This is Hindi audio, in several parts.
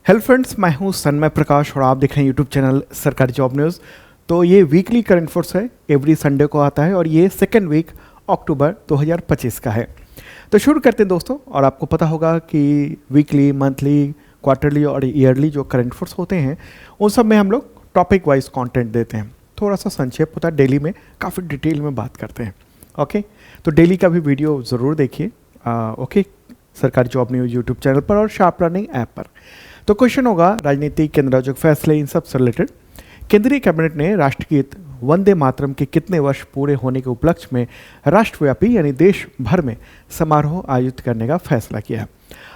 हेलो फ्रेंड्स, मैं हूं सन्मय प्रकाश और आप देख रहे हैं यूट्यूब चैनल सरकारी जॉब न्यूज़। तो ये वीकली करंट अफेयर्स है, एवरी संडे को आता है और ये सेकेंड वीक अक्टूबर 2025 का है। तो शुरू करते हैं दोस्तों। और आपको पता होगा कि वीकली, मंथली, क्वार्टरली और ईयरली जो करंट अफेयर्स होते हैं उन सब में हम लोग टॉपिक वाइज कंटेंट देते हैं। थोड़ा सा संक्षेप होता है, डेली में काफ़ी डिटेल में बात करते हैं। ओके, तो डेली का भी वीडियो ज़रूर देखिए। ओके, सरकारी जॉब न्यूज़ यूट्यूब चैनल पर और शार्प लर्निंग ऐप पर। तो क्वेश्चन होगा राजनीति, केंद्र राज्य फैसले, इन सब से रिलेटेड। केंद्रीय कैबिनेट ने राष्ट्रगीत वंदे मातरम के कितने वर्ष पूरे होने के उपलक्ष्य में राष्ट्रव्यापी यानी देश भर में समारोह आयोजित करने का फैसला किया है।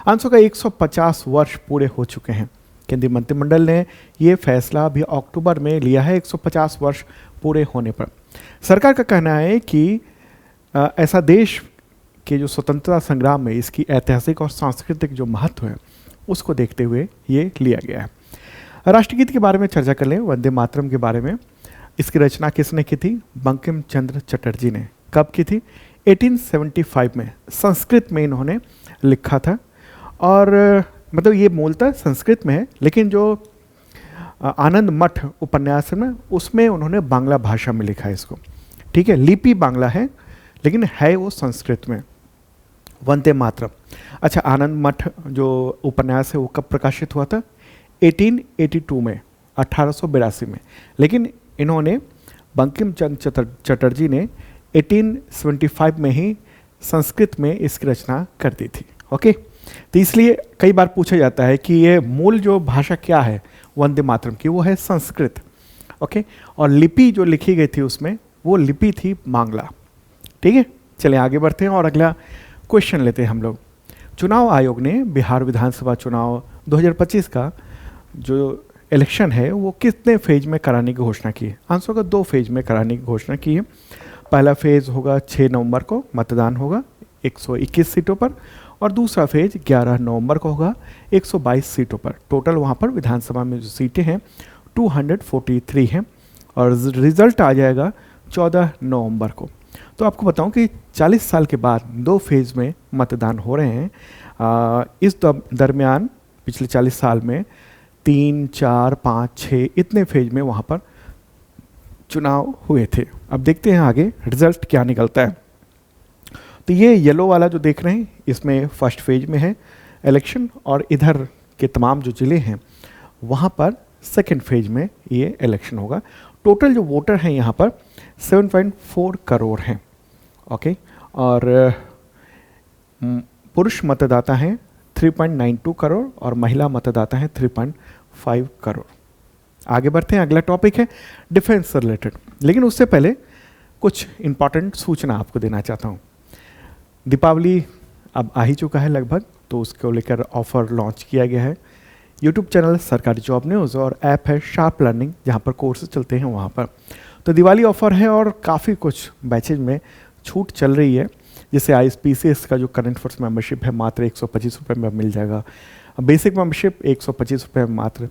आंसर का 150 वर्ष पूरे हो चुके हैं। केंद्रीय मंत्रिमंडल ने ये फैसला अभी अक्टूबर में लिया है 150 वर्ष पूरे होने पर। सरकार का कहना है कि ऐसा देश के जो स्वतंत्रता संग्राम में इसकी ऐतिहासिक और सांस्कृतिक जो महत्व है उसको देखते हुए ये लिया गया है। राष्ट्रगीत के बारे में चर्चा कर लें, वंदे मातरम के बारे में। इसकी रचना किसने की थी? बंकिम चंद्र चटर्जी ने। कब की थी? 1875 में। संस्कृत में इन्होंने लिखा था और मतलब ये मूलतः संस्कृत में है, लेकिन जो आनंद मठ उपन्यास है ना उसमें उन्होंने बांग्ला भाषा में लिखा है इसको। ठीक है, लिपि बांग्ला है लेकिन है वो संस्कृत में। वंदे मातरम। अच्छा, आनंद मठ जो उपन्यास है वो कब प्रकाशित हुआ था? 1882 में, 1882 में। लेकिन इन्होंने बंकिम चंद्र चटर्जी ने 1875 में ही संस्कृत में इसकी रचना कर दी थी। ओके, तो इसलिए कई बार पूछा जाता है कि ये मूल जो भाषा क्या है वंदे मातरम की, वो है संस्कृत। ओके, और लिपि जो लिखी गई थी उसमें वो लिपि थी बांग्ला। ठीक है, चलिए आगे बढ़ते हैं और अगला क्वेश्चन लेते हैं हम लोग। चुनाव आयोग ने बिहार विधानसभा चुनाव 2025 का जो इलेक्शन है वो कितने फेज में कराने की घोषणा की है? आंसर का 2 फेज में कराने की घोषणा की है। पहला फेज होगा 6 नवंबर को, मतदान होगा 121 सीटों पर, और दूसरा फेज 11 नवंबर को होगा 122 सीटों पर। टोटल वहाँ पर विधानसभा में जो सीटें हैं 243 हैं और रिजल्ट आ जाएगा 14 नवंबर को। तो आपको बताऊं कि 40 साल के बाद 2 फेज़ में मतदान हो रहे हैं। इस दरमियान पिछले 40 साल में 3, 4, 5, 6 इतने फेज में वहाँ पर चुनाव हुए थे। अब देखते हैं आगे रिजल्ट क्या निकलता है। तो ये येलो वाला जो देख रहे हैं इसमें फर्स्ट फेज में है इलेक्शन, और इधर के तमाम जो ज़िले हैं वहाँ पर सेकेंड फेज में ये इलेक्शन होगा। टोटल जो वोटर हैं यहाँ पर 7.4 करोड़ हैं। ओके, और पुरुष मतदाता हैं 3.92 करोड़ और महिला मतदाता हैं 3.5 करोड़। आगे बढ़ते हैं, अगला टॉपिक है डिफेंस से रिलेटेड। लेकिन उससे पहले कुछ इंपॉर्टेंट सूचना आपको देना चाहता हूँ। दीपावली अब आ ही चुका है लगभग, तो उसको लेकर ऑफर लॉन्च किया गया है। यूट्यूब चैनल सरकारी जॉब न्यूज़ और ऐप है शार्प लर्निंग जहाँ पर कोर्सेज चलते हैं वहाँ पर। तो दिवाली ऑफ़र है और काफ़ी कुछ बैचेज में छूट चल रही है। जैसे ISPCS का जो करंट अफेयर्स मेंबरशिप है मात्र 125 रुपये में मिल जाएगा। बेसिक मेंबरशिप 125 रुपये में मात्र।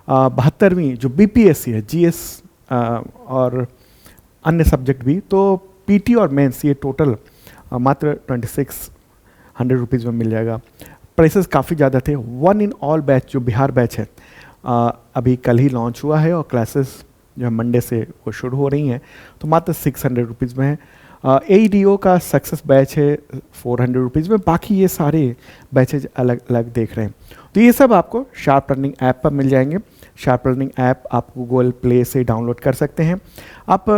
72वीं जो BPSC है, GS और अन्य सब्जेक्ट भी, तो PT और मेंस ये टोटल मात्र 2600 रुपीज़ में मिल जाएगा। प्राइसेस काफ़ी ज़्यादा थे। 1 इन ऑल बैच जो बिहार बैच है अभी कल ही लॉन्च हुआ है और क्लासेस जो है मंडे से वो शुरू हो रही हैं, तो मात्र 600 रुपीज़ में है। AEDO का सक्सेस बैच है 400 रुपीज़ में। बाकी ये सारे बैचेज अलग अलग देख रहे हैं। तो ये सब आपको शार्प लर्निंग ऐप पर मिल जाएंगे। शार्प लर्निंग ऐप आप गूगल प्ले से डाउनलोड कर सकते हैं। आप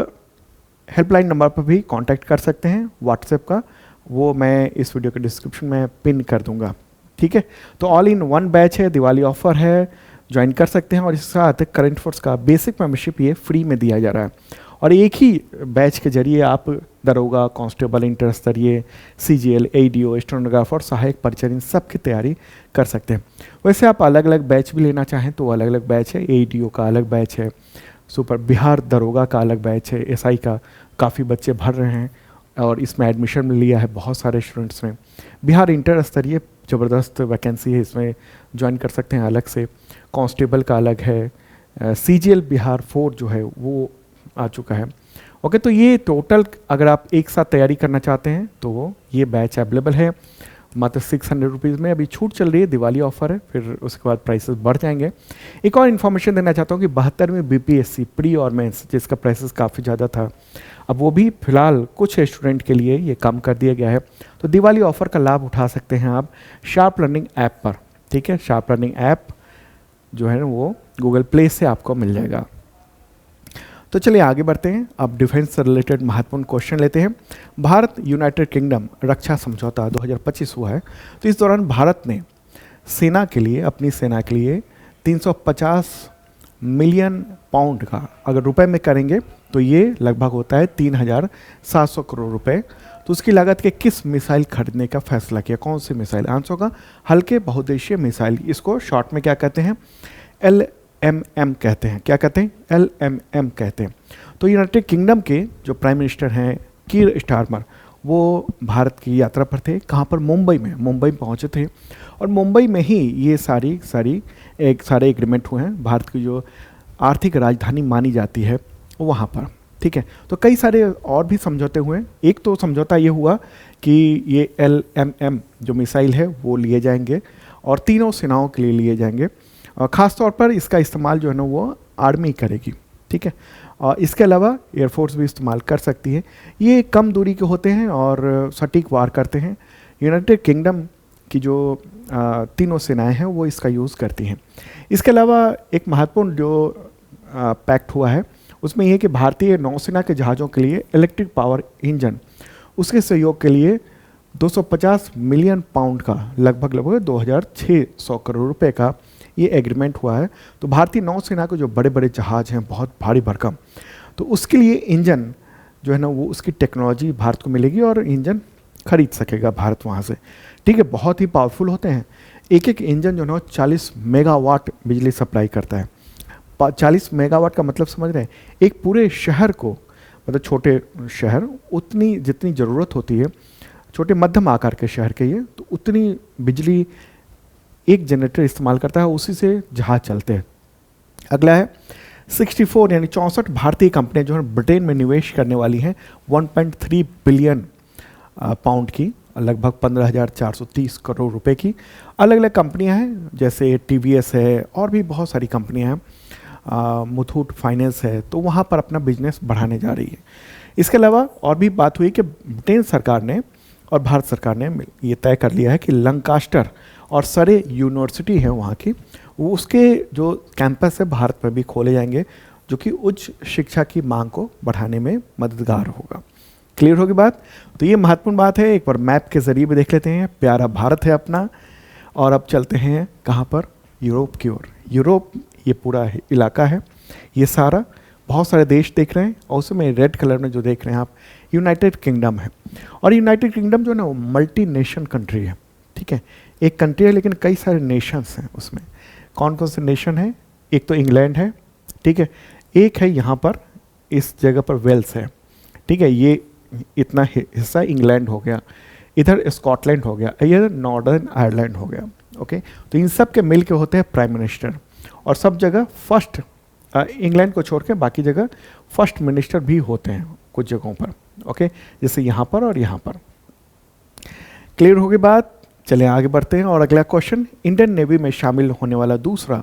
हेल्पलाइन नंबर पर भी कांटेक्ट कर सकते हैं व्हाट्सएप का, वो मैं इस वीडियो के डिस्क्रिप्शन में पिन कर दूंगा। ठीक है, तो ऑल इन वन बैच है, दिवाली ऑफर है, ज्वाइन कर सकते हैं। और इसके साथ करंट अफेयर्स का बेसिक मेंबरशिप ये फ्री में दिया जा रहा है। और एक ही बैच के जरिए आप दरोगा, कांस्टेबल, इंटर स्तरीय, CGL, AEDO, स्टेनोग्राफर और सहायक परिचय इन सब की तैयारी कर सकते हैं। वैसे आप अलग अलग बैच भी लेना चाहें तो अलग अलग बैच है। AEDO का अलग बैच है, सुपर बिहार दरोगा का अलग बैच है, SI का काफ़ी बच्चे भर रहे हैं और इसमें एडमिशन लिया है बहुत सारे स्टूडेंट्स ने। बिहार इंटर स्तरीय ज़बरदस्त वैकेंसी है, इसमें ज्वाइन कर सकते हैं अलग से। कांस्टेबल का अलग है। CGL बिहार 4 जो है वो आ चुका है। ओके, तो ये टोटल अगर आप एक साथ तैयारी करना चाहते हैं तो ये बैच अवेलेबल है। मात्र 600 रुपीज़ में अभी छूट चल रही है, दिवाली ऑफर है, फिर उसके बाद प्राइसेस बढ़ जाएंगे। एक और इन्फॉर्मेशन देना चाहता हूँ कि 72वें बीपीएससी प्री और मेंस जिसका प्राइसेस काफ़ी ज़्यादा था, अब वो भी फिलहाल कुछ स्टूडेंट के लिए ये कम कर दिया गया है। तो दिवाली ऑफर का लाभ उठा सकते हैं आप शार्प लर्निंग ऐप पर। ठीक है, शार्प लर्निंग ऐप जो है ना वो गूगल प्ले से आपको मिल जाएगा। तो चलिए आगे बढ़ते हैं। अब डिफेंस से रिलेटेड महत्वपूर्ण क्वेश्चन लेते हैं। भारत यूनाइटेड किंगडम रक्षा समझौता 2025 हुआ है। तो इस दौरान भारत ने सेना के लिए, अपनी सेना के लिए 350 मिलियन पाउंड का, अगर रुपए में करेंगे तो ये लगभग होता है 3,700 करोड़ रुपए। तो उसकी लागत के किस मिसाइल खरीदने का फैसला किया? कौन सी मिसाइल? आंसर होगा हल्के बहुउद्देशीय मिसाइल। इसको शॉर्ट में क्या कहते हैं? LMM कहते हैं। क्या कहते हैं? LMM कहते हैं। तो यूनाइटेड किंगडम के जो प्राइम मिनिस्टर हैं कीर स्टारमर, वो भारत की यात्रा पर थे। कहाँ पर? मुंबई में। मुंबई पहुँचे थे और मुंबई में ही ये सारे एग्रीमेंट हुए हैं। भारत की जो आर्थिक राजधानी मानी जाती है वहाँ पर। ठीक है, तो कई सारे और भी समझौते हुए। एक तो समझौता ये हुआ कि ये LMM जो मिसाइल है वो लिए जाएंगे और तीनों सेनाओं के लिए लिए जाएंगे। ख़ास तौर पर इसका इस्तेमाल जो है ना वो आर्मी करेगी। ठीक है, और इसके अलावा एयरफोर्स भी इस्तेमाल कर सकती है। ये कम दूरी के होते हैं और सटीक वार करते हैं। यूनाइटेड किंगडम की जो तीनों सेनाएं हैं वो इसका यूज़ करती हैं। इसके अलावा एक महत्वपूर्ण जो पैक्ट हुआ है उसमें यह कि भारतीय नौसेना के जहाज़ों के लिए इलेक्ट्रिक पावर इंजन, उसके सहयोग के लिए 250 मिलियन पाउंड का, लगभग 2,600 करोड़ रुपए का ये एग्रीमेंट हुआ है। तो भारतीय नौसेना के जो बड़े बड़े जहाज़ हैं बहुत भारी भरकम, तो उसके लिए इंजन जो है ना वो उसकी टेक्नोलॉजी भारत को मिलेगी और इंजन खरीद सकेगा भारत वहाँ से। ठीक है, बहुत ही पावरफुल होते हैं। एक एक इंजन जो है ना 40 मेगावाट बिजली सप्लाई करता है। 40 मेगावाट का मतलब समझ रहे हैं? एक पूरे शहर को, मतलब छोटे शहर उतनी जितनी ज़रूरत होती है, छोटे मध्यम आकार के शहर के ये, तो उतनी बिजली एक जनरेटर इस्तेमाल करता है, उसी से जहाज चलते हैं। अगला है 64 यानी 64 भारतीय कंपनियां जो है ब्रिटेन में निवेश करने वाली हैं 1.3 बिलियन पाउंड की, लगभग 15,430 करोड़ रुपए की। अलग अलग कंपनियां हैं, जैसे TVS है और भी बहुत सारी कंपनियां हैं, मुथूट फाइनेंस है, तो वहाँ पर अपना बिजनेस बढ़ाने जा रही है। इसके अलावा और भी बात हुई कि ब्रिटेन सरकार ने और भारत सरकार ने ये तय कर लिया है कि लंकास्टर और सरे यूनिवर्सिटी है वहाँ की, वो उसके जो कैंपस है भारत में भी खोले जाएंगे, जो कि उच्च शिक्षा की मांग को बढ़ाने में मददगार होगा। क्लियर होगी बात? तो ये महत्वपूर्ण बात है। एक बार मैप के ज़रिए भी देख लेते हैं। प्यारा भारत है अपना, और अब चलते हैं कहाँ पर? यूरोप की ओर। यूरोप ये पूरा इलाका है, ये सारा बहुत सारे देश देख रहे हैं, और उसमें रेड कलर में जो देख रहे हैं आप यूनाइटेड किंगडम है। और यूनाइटेड किंगडम जो है ना वो मल्टी नेशन कंट्री है। ठीक है, एक कंट्री है लेकिन कई सारे नेशंस हैं उसमें। कौन कौन से नेशन हैं? एक तो इंग्लैंड है, ठीक है, एक है यहाँ पर इस जगह पर वेल्स है। ठीक है, ये इतना हिस्सा इंग्लैंड हो गया, इधर स्कॉटलैंड हो गया, इधर नॉर्दर्न आयरलैंड हो गया। ओके, तो इन सब के मिल के होते हैं प्राइम मिनिस्टर, और सब जगह फर्स्ट, इंग्लैंड को छोड़ के बाकी जगह फर्स्ट मिनिस्टर भी होते हैं कुछ जगहों पर। ओके, जैसे यहाँ पर और यहाँ पर। क्लियर होगी बात? चलिए आगे बढ़ते हैं। और अगला क्वेश्चन, इंडियन नेवी में शामिल होने वाला दूसरा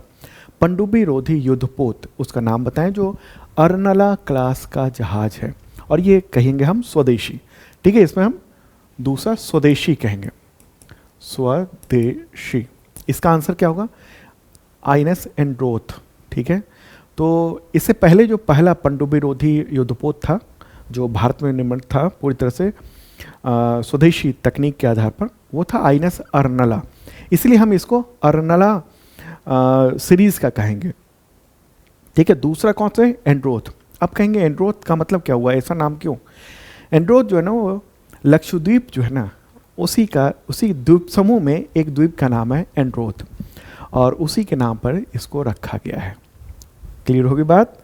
पनडुब्बी रोधी युद्धपोत, उसका नाम बताएं, जो अर्नला क्लास का जहाज है, और ये कहेंगे हम स्वदेशी। ठीक है, इसमें हम दूसरा स्वदेशी कहेंगे, स्वदेशी। इसका आंसर क्या होगा? INS एंड्रोथ। ठीक है, तो इससे पहले जो पहला पनडुब्बी रोधी युद्धपोत था जो भारत में निर्मित था पूरी तरह से स्वदेशी तकनीक के आधार पर, वो था INS अर्नला। इसलिए हम इसको अर्नला सीरीज का कहेंगे। ठीक है, दूसरा कौन सा है? एंड्रोथ। अब कहेंगे एंड्रोथ का मतलब क्या हुआ, ऐसा नाम क्यों? एंड्रोथ जो है ना वो लक्षद्वीप जो है ना उसी द्वीप समूह में एक द्वीप का नाम है एंड्रोथ, और उसी के नाम पर इसको रखा गया है। क्लियर होगी बात?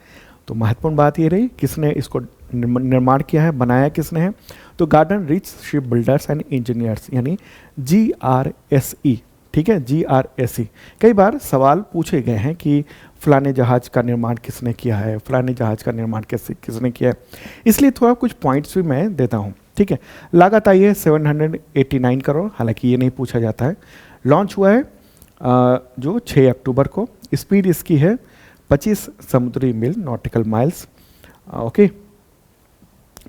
तो महत्वपूर्ण बात ये रही, किसने इसको निर्माण किया है, बनाया किसने है? तो garden rich ship builders and engineers, यानी GRSE। ठीक है, GRSE। कई बार सवाल पूछे गए हैं कि फलाने जहाज का निर्माण किसने किया है, फलाने जहाज का निर्माण किसने किया है, इसलिए थोड़ा कुछ पॉइंट्स भी मैं देता हूँ। ठीक है। लागत आई है 789 करोड़, हालांकि ये नहीं पूछा जाता है। लॉन्च हुआ है जो 6 अक्टूबर को। स्पीड इसकी है 25 समुद्री मील नॉटिकल माइल्स ओके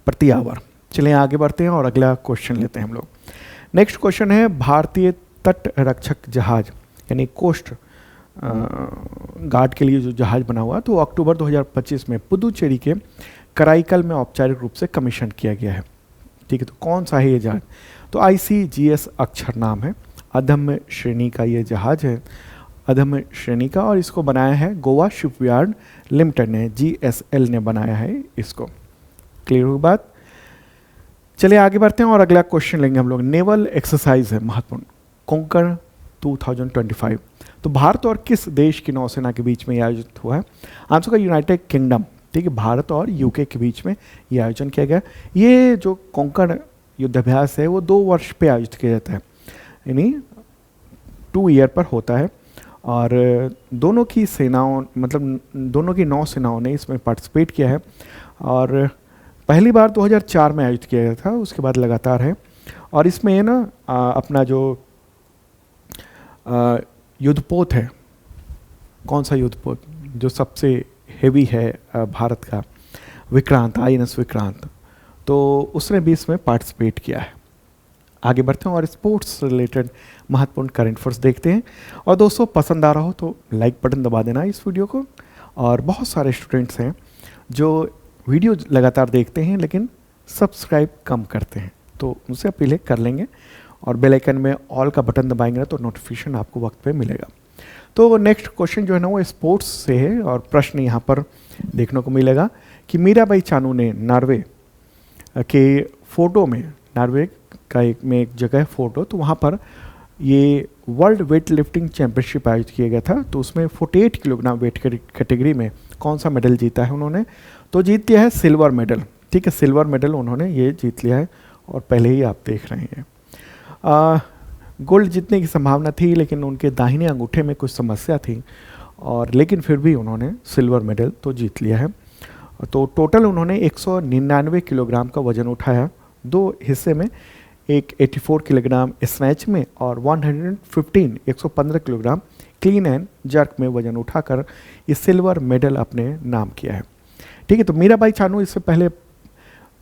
प्रति आवर। चलिए आगे बढ़ते हैं और अगला क्वेश्चन लेते हैं हम लोग। नेक्स्ट क्वेश्चन है भारतीय तट रक्षक जहाज यानी कोस्ट गार्ड के लिए जो जहाज बना हुआ तो अक्टूबर 2025 में पुदुचेरी के कराईकल में औपचारिक रूप से कमीशन किया गया है। ठीक है, तो कौन सा है ये जहाज? तो ICGS अक्षर नाम है, अधम्य श्रेणी का ये जहाज है, अधम्य श्रेणी का, और इसको बनाया है गोवा शिपयार्ड लिमिटेड ने, GSL ने बनाया है इसको। क्लियर हुई बात? चलिए आगे बढ़ते हैं और अगला क्वेश्चन लेंगे हम लोग। नेवल एक्सरसाइज है महत्वपूर्ण, कोंकण 2025 तो भारत और किस देश की नौसेना के बीच में आयोजित हुआ है? आंसर का यूनाइटेड किंगडम। ठीक है, भारत और UK के बीच में ये आयोजन किया गया। ये जो कोंकण युद्धाभ्यास है वो 2 वर्ष पे आयोजित किया जाता है, यानी 2 ईयर पर होता है, और दोनों की सेनाओं मतलब दोनों की नौसेनाओं ने इसमें पार्टिसिपेट किया है, और पहली बार 2004 में आयोजित किया गया था, उसके बाद लगातार है। और इसमें ना अपना जो युद्धपोत है, कौन सा युद्धपोत जो सबसे हेवी है भारत का, विक्रांत, INS विक्रांत, तो उसने भी इसमें पार्टिसिपेट किया है। आगे बढ़ते हैं और स्पोर्ट्स रिलेटेड महत्वपूर्ण करंट अफेयर्स देखते हैं। और दोस्तों पसंद आ रहा हो तो लाइक बटन दबा देना इस वीडियो को। और बहुत सारे स्टूडेंट्स हैं जो वीडियो लगातार देखते हैं लेकिन सब्सक्राइब कम करते हैं, तो उनसे अपील कर लेंगे और बेल आइकन में ऑल का बटन दबाएंगे तो नोटिफिकेशन आपको वक्त पे मिलेगा। तो नेक्स्ट क्वेश्चन जो है ना वो स्पोर्ट्स से है, और प्रश्न यहाँ पर देखने को मिलेगा कि मीराबाई चानू ने नॉर्वे के फोटो में, नॉर्वे का एक जगह है फोटो, तो वहाँ पर ये वर्ल्ड वेट लिफ्टिंग चैंपियनशिप आयोजित किया गया था, तो उसमें 48 किलोग्राम वेट कैटेगरी में कौन सा मेडल जीता है उन्होंने? तो जीत लिया है सिल्वर मेडल। ठीक है, सिल्वर मेडल उन्होंने ये जीत लिया है, और पहले ही आप देख रहे हैं। गोल्ड जीतने की संभावना थी लेकिन उनके दाहिने अंगूठे में कुछ समस्या थी, और लेकिन फिर भी उन्होंने सिल्वर मेडल तो जीत लिया है। तो टोटल उन्होंने 199 किलोग्राम का वजन उठाया, 2 हिस्से में, एक 84 किलोग्राम स्नैच में और 115 किलोग्राम क्लीन एंड जर्क में वजन उठाकर ये सिल्वर मेडल अपने नाम किया है। ठीक है, तो मीराबाई चानू इससे पहले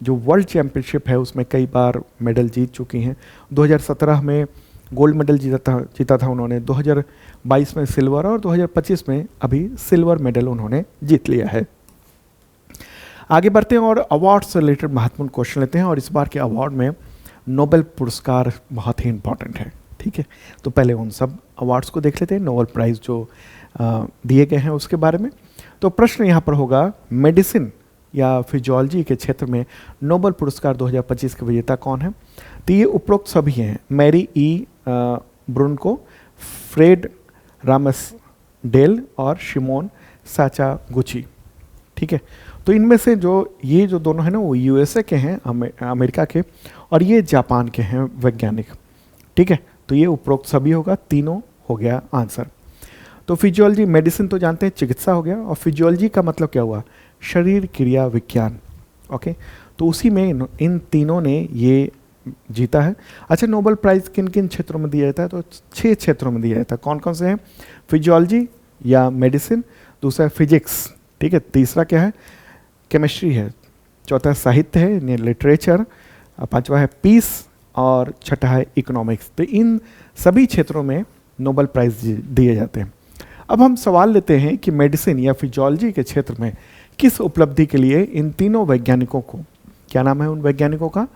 जो वर्ल्ड चैंपियनशिप है उसमें कई बार मेडल जीत चुकी हैं। 2017 में गोल्ड मेडल जीता था उन्होंने, 2022 में सिल्वर, और 2025 में अभी सिल्वर मेडल उन्होंने जीत लिया है। आगे बढ़ते हैं और अवार्ड से रिलेटेड महत्वपूर्ण क्वेश्चन लेते हैं, और इस बार के अवार्ड में नोबेल पुरस्कार बहुत ही इंपॉर्टेंट है। ठीक है, तो पहले उन सब अवार्ड्स को देख लेते हैं, नोबेल प्राइज़ जो दिए गए हैं उसके बारे में। तो प्रश्न यहाँ पर होगा, मेडिसिन या फिजियोलॉजी के क्षेत्र में नोबेल पुरस्कार 2025 के विजेता कौन है? तो ये उपरोक्त सभी हैं, मैरी ई ब्रुनको, फ्रेड रामसडेल और शिमोन साकागुची। ठीक है, तो इनमें से जो ये जो दोनों हैं ना वो USA के हैं, अमेरिका के, और ये जापान के हैं वैज्ञानिक। ठीक है, तो ये उपरोक्त सभी होगा, तीनों हो गया आंसर। तो फिजियोलॉजी, मेडिसिन तो जानते हैं चिकित्सा हो गया, और फिजियोलॉजी का मतलब क्या हुआ? शरीर क्रिया विज्ञान। ओके, तो उसी में इन तीनों ने ये जीता है। अच्छा, नोबेल प्राइज़ किन किन क्षेत्रों में दिया जाता है? तो 6 क्षेत्रों में दिया जाता है। कौन कौन से हैं? फिजियोलॉजी या मेडिसिन, दूसरा फिजिक्स, ठीक है, तीसरा क्या है? केमिस्ट्री है, चौथा साहित्य है, लिटरेचर, पांचवा है पीस, और छठा है इकोनॉमिक्स। तो इन सभी क्षेत्रों में नोबेल प्राइज़ दिए जाते हैं। अब हम सवाल लेते हैं कि मेडिसिन या फिजियोलॉजी के क्षेत्र में किस उपलब्धि के लिए इन तीनों वैज्ञानिकों को, क्या नाम है उन वैज्ञानिकों का?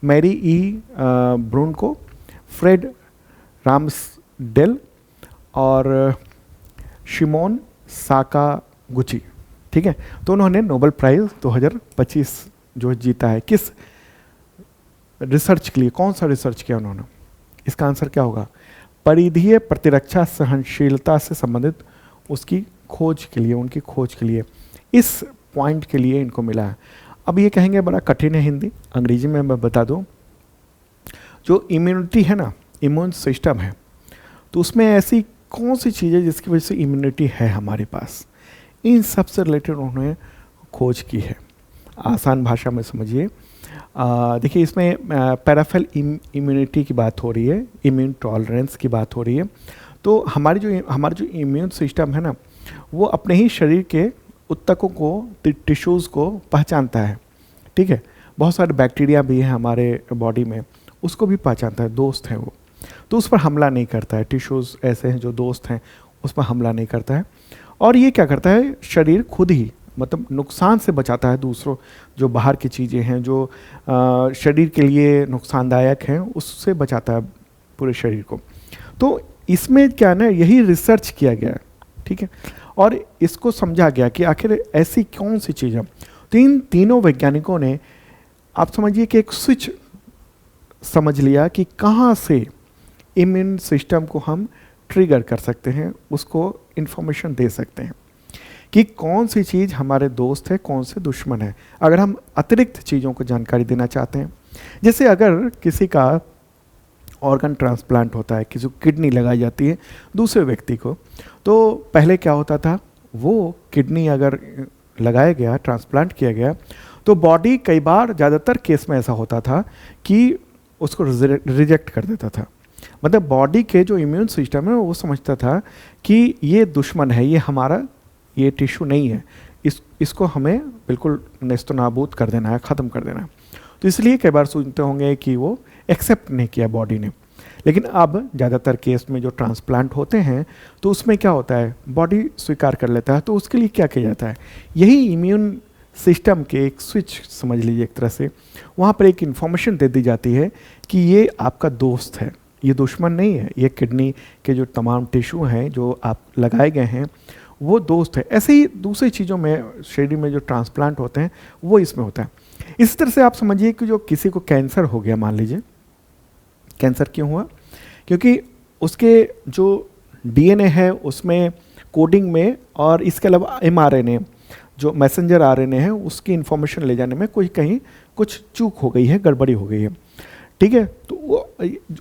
मैरी ई ब्रुनको, फ्रेड रामसडेल और शिमोन साकागुची। ठीक है, तो उन्होंने नोबेल प्राइज़ 2025 जो जीता है, किस रिसर्च के लिए, कौन सा रिसर्च किया उन्होंने? इसका आंसर क्या होगा? परिधीय प्रतिरक्षा सहनशीलता से संबंधित उसकी खोज के लिए, उनकी खोज के लिए, इस पॉइंट के लिए इनको मिला है। अब ये कहेंगे बड़ा कठिन है हिंदी, अंग्रेजी में मैं बता दूं। जो इम्यूनिटी है ना, इम्यून सिस्टम है, तो उसमें ऐसी कौन सी चीज़ है जिसकी वजह से इम्यूनिटी है हमारे पास, इन सब से रिलेटेड उन्होंने खोज की है। आसान भाषा में समझिए देखिए इसमें पैराफेल इम्यूनिटी की बात हो रही है, इम्यून टॉलरेंस की बात हो रही है। तो हमारा जो इम्यून सिस्टम है ना, वो अपने ही शरीर के ऊतकों को, टिश्यूज़ को पहचानता है, ठीक है। बहुत सारे बैक्टीरिया भी हैं हमारे बॉडी में, उसको भी पहचानता है, दोस्त हैं वो, तो उस पर हमला नहीं करता है। टिश्यूज़ ऐसे हैं जो दोस्त हैं, उस पर हमला नहीं करता है। और ये क्या करता है, शरीर खुद ही मतलब नुकसान से बचाता है दूसरों, जो बाहर की चीज़ें हैं जो शरीर के लिए नुकसानदायक हैं, उससे बचाता है पूरे शरीर को। तो इसमें क्या ना, यही रिसर्च किया गया है, ठीक है, और इसको समझा गया कि आखिर ऐसी कौन सी चीज़ है। तो इन तीनों वैज्ञानिकों ने, आप समझिए कि एक स्विच समझ लिया कि कहाँ से इम्यून सिस्टम को हम ट्रिगर कर सकते हैं, उसको इन्फॉर्मेशन दे सकते हैं कि कौन सी चीज़ हमारे दोस्त है, कौन से दुश्मन है। अगर हम अतिरिक्त चीज़ों को जानकारी देना चाहते हैं, जैसे अगर किसी का ऑर्गन ट्रांसप्लांट होता है, किसी को किडनी लगाई जाती है दूसरे व्यक्ति को, तो पहले क्या होता था, वो किडनी अगर लगाया गया, ट्रांसप्लांट किया गया, तो बॉडी कई बार, ज़्यादातर केस में ऐसा होता था कि उसको रिजेक्ट कर देता था। मतलब बॉडी के जो इम्यून सिस्टम है वो समझता था कि ये दुश्मन है, ये हमारा, ये टिश्यू नहीं है, इसको हमें बिल्कुल नेस्तो नाबूद कर देना है, ख़त्म कर देना है। तो इसलिए कई बार सुनते होंगे कि वो एक्सेप्ट नहीं किया बॉडी ने। लेकिन अब ज़्यादातर केस में जो ट्रांसप्लांट होते हैं, तो उसमें क्या होता है, बॉडी स्वीकार कर लेता है। तो उसके लिए क्या किया जाता है, यही इम्यून सिस्टम के एक स्विच समझ लीजिए एक तरह से, वहाँ पर एक इन्फॉर्मेशन दे दी जाती है कि ये आपका दोस्त है, ये दुश्मन नहीं है, ये किडनी के जो तमाम टिश्यू हैं जो आप लगाए गए हैं वो दोस्त है। ऐसे ही दूसरी चीज़ों में, शरीर में जो ट्रांसप्लांट होते हैं वो इसमें होता है। इस तरह से आप समझिए कि जो किसी को कैंसर हो गया, मान लीजिए, कैंसर क्यों हुआ, क्योंकि उसके जो डीएनए है उसमें कोडिंग में, और इसके अलावा एमआरएनए जो मैसेंजर आरएनए है, उसकी इन्फॉर्मेशन ले जाने में कोई कहीं कुछ चूक हो गई है, गड़बड़ी हो गई है, ठीक है। तो वो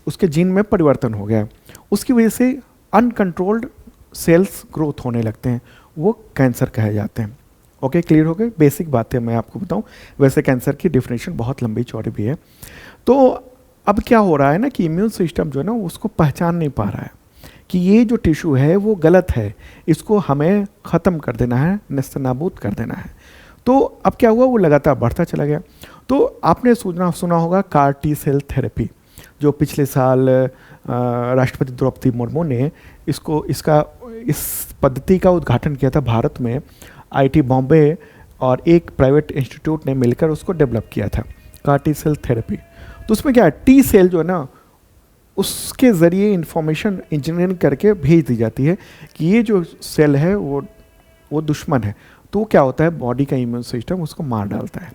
उसके जीन में परिवर्तन हो गया है, उसकी वजह से अनकंट्रोल्ड सेल्स ग्रोथ होने लगते हैं, वो कैंसर कहे जाते हैं। ओके, क्लियर हो गए, बेसिक बातें मैं आपको बताऊं। वैसे कैंसर की डेफिनेशन बहुत लंबी चौड़ी भी है। तो अब क्या हो रहा है ना कि इम्यून सिस्टम जो है ना, उसको पहचान नहीं पा रहा है कि ये जो टिश्यू है वो गलत है, इसको हमें ख़त्म कर देना है, नेस्तनाबूद कर देना है। तो अब क्या हुआ, वो लगातार बढ़ता चला गया। तो आपने सुना होगा CAR T सेल थेरेपी, जो पिछले साल राष्ट्रपति द्रौपदी मुर्मू ने इस पद्धति का उद्घाटन किया था भारत में। IIT बॉम्बे और एक प्राइवेट इंस्टीट्यूट ने मिलकर उसको डेवलप किया था, CAR T सेल थेरेपी। तो उसमें क्या है, टी सेल जो है ना, उसके ज़रिए इंफॉर्मेशन इंजीनियरिंग करके भेज दी जाती है कि ये जो सेल है वो दुश्मन है। तो क्या होता है, बॉडी का इम्यून सिस्टम उसको मार डालता है।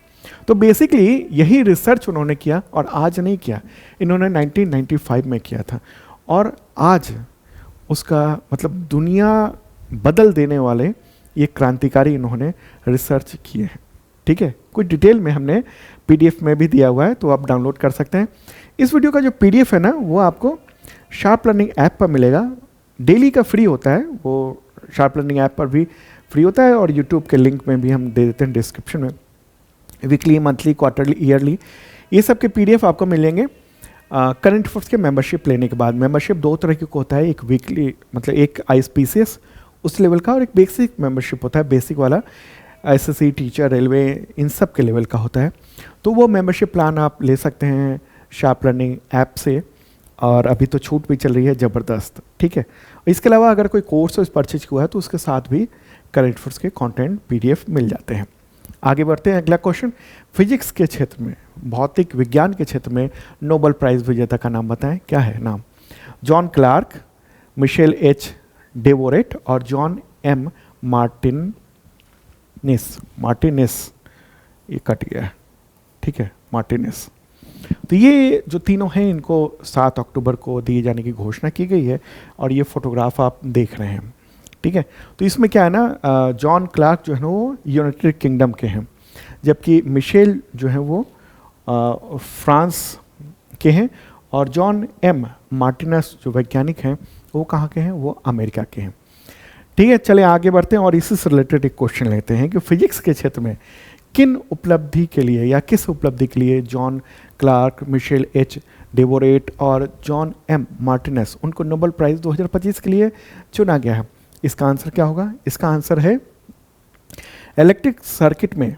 तो बेसिकली यही रिसर्च उन्होंने किया, और आज नहीं किया, इन्होंने 1995 में किया था, और आज उसका मतलब दुनिया बदल देने वाले ये क्रांतिकारी इन्होंने रिसर्च किए हैं, ठीक है। कुछ डिटेल में हमने PDF में भी दिया हुआ है, तो आप डाउनलोड कर सकते हैं। इस वीडियो का जो PDF है ना, वो आपको शार्प लर्निंग ऐप पर मिलेगा। डेली का फ्री होता है, वो शार्प लर्निंग ऐप पर भी फ्री होता है, और यूट्यूब के लिंक में भी हम दे देते हैं डिस्क्रिप्शन में। वीकली, मंथली, क्वार्टरली, ईयरली, ये सब के PDF आपको मिलेंगे करंट अफेयर्स के मेंबरशिप लेने के बाद। मेंबरशिप दो तरह की होता है, एक वीकली मतलब एक ISPCS उस लेवल का, और एक बेसिक मेंबरशिप होता है, बेसिक वाला SSC, टीचर, रेलवे, इन सब के लेवल का होता है। तो वो मेंबरशिप प्लान आप ले सकते हैं शार्प लर्निंग ऐप से, और अभी तो छूट भी चल रही है ज़बरदस्त, ठीक है। इसके अलावा अगर कोई कोर्स परचेज हुआ है तो उसके साथ भी करंट अफेयर्स के कंटेंट PDF मिल जाते हैं। आगे बढ़ते हैं, अगला क्वेश्चन, फिजिक्स के क्षेत्र में, भौतिक विज्ञान के क्षेत्र में नोबेल प्राइज़ विजेता का नाम बताएं, क्या है नाम? John Clarke, Michel H. Devoret और जॉन M. मार्टिनेस, ये कट गया है, ठीक है, मार्टिनेस। तो ये जो तीनों हैं, इनको 7 अक्टूबर को दिए जाने की घोषणा की गई है, और ये फोटोग्राफ आप देख रहे हैं, ठीक है। तो इसमें क्या है ना, जॉन क्लार्क जो है ना वो यूनाइटेड किंगडम के हैं, जबकि मिशेल जो है वो फ्रांस के हैं, और जॉन M. मार्टिनेस जो वैज्ञानिक हैं वो कहाँ के हैं, वो अमेरिका के हैं, ठीक है। चले आगे बढ़ते हैं, और इसी से रिलेटेड एक क्वेश्चन लेते हैं कि फिजिक्स के क्षेत्र में किन उपलब्धि के लिए या किस उपलब्धि के लिए जॉन क्लार्क, मिशेल एच डेवोरेट और जॉन एम मार्टिनेस उनको नोबेल प्राइज़ 2025 के लिए चुना गया है? इसका आंसर क्या होगा? इसका आंसर है इलेक्ट्रिक सर्किट में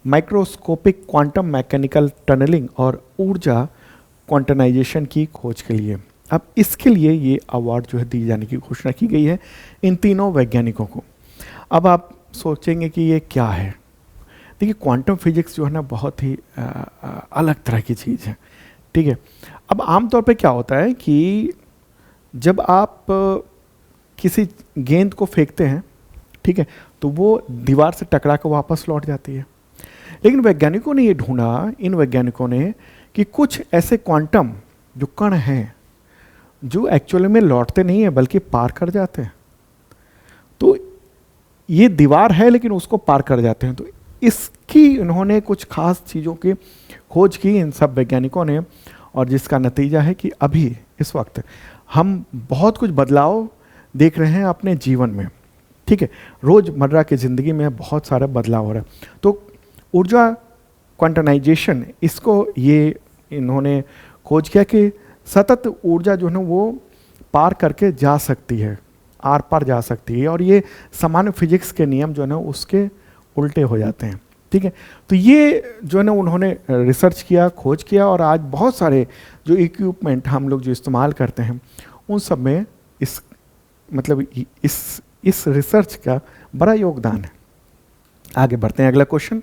माइक्रोस्कोपिक क्वांटम मैकेनिकल टनलिंग और ऊर्जा क्वांटनाइजेशन की खोज के लिए। अब इसके लिए ये अवार्ड जो है दिए जाने की घोषणा की गई है इन तीनों वैज्ञानिकों को। अब आप सोचेंगे कि ये क्या है। देखिए, क्वांटम फिजिक्स जो है ना बहुत ही अलग तरह की चीज़ है, ठीक है। अब आमतौर पे क्या होता है कि जब आप किसी गेंद को फेंकते हैं, ठीक है, तो वो दीवार से टकरा कर वापस लौट जाती है। लेकिन वैज्ञानिकों ने ये ढूंढा, इन वैज्ञानिकों ने, कि कुछ ऐसे क्वांटम जो कण हैं जो एक्चुअली में लौटते नहीं है बल्कि पार कर जाते हैं। तो ये दीवार है लेकिन उसको पार कर जाते हैं। तो इसकी इन्होंने कुछ खास चीज़ों की खोज की इन सब वैज्ञानिकों ने, और जिसका नतीजा है कि अभी इस वक्त हम बहुत कुछ बदलाव देख रहे हैं अपने जीवन में, ठीक है। रोज़मर्रा की ज़िंदगी में बहुत सारा बदलाव हो रहा है। तो ऊर्जा क्वांटनाइजेशन, इसको ये इन्होंने खोज किया कि सतत ऊर्जा जो है ना वो पार करके जा सकती है, आर पार जा सकती है, और ये सामान्य फिजिक्स के नियम जो है ना उसके उल्टे हो जाते हैं, ठीक है। तो ये जो है ना उन्होंने रिसर्च किया, खोज किया, और आज बहुत सारे जो इक्विपमेंट हम लोग जो इस्तेमाल करते हैं उन सब में इस मतलब इस रिसर्च का बड़ा योगदान है। आगे बढ़ते हैं, अगला क्वेश्चन।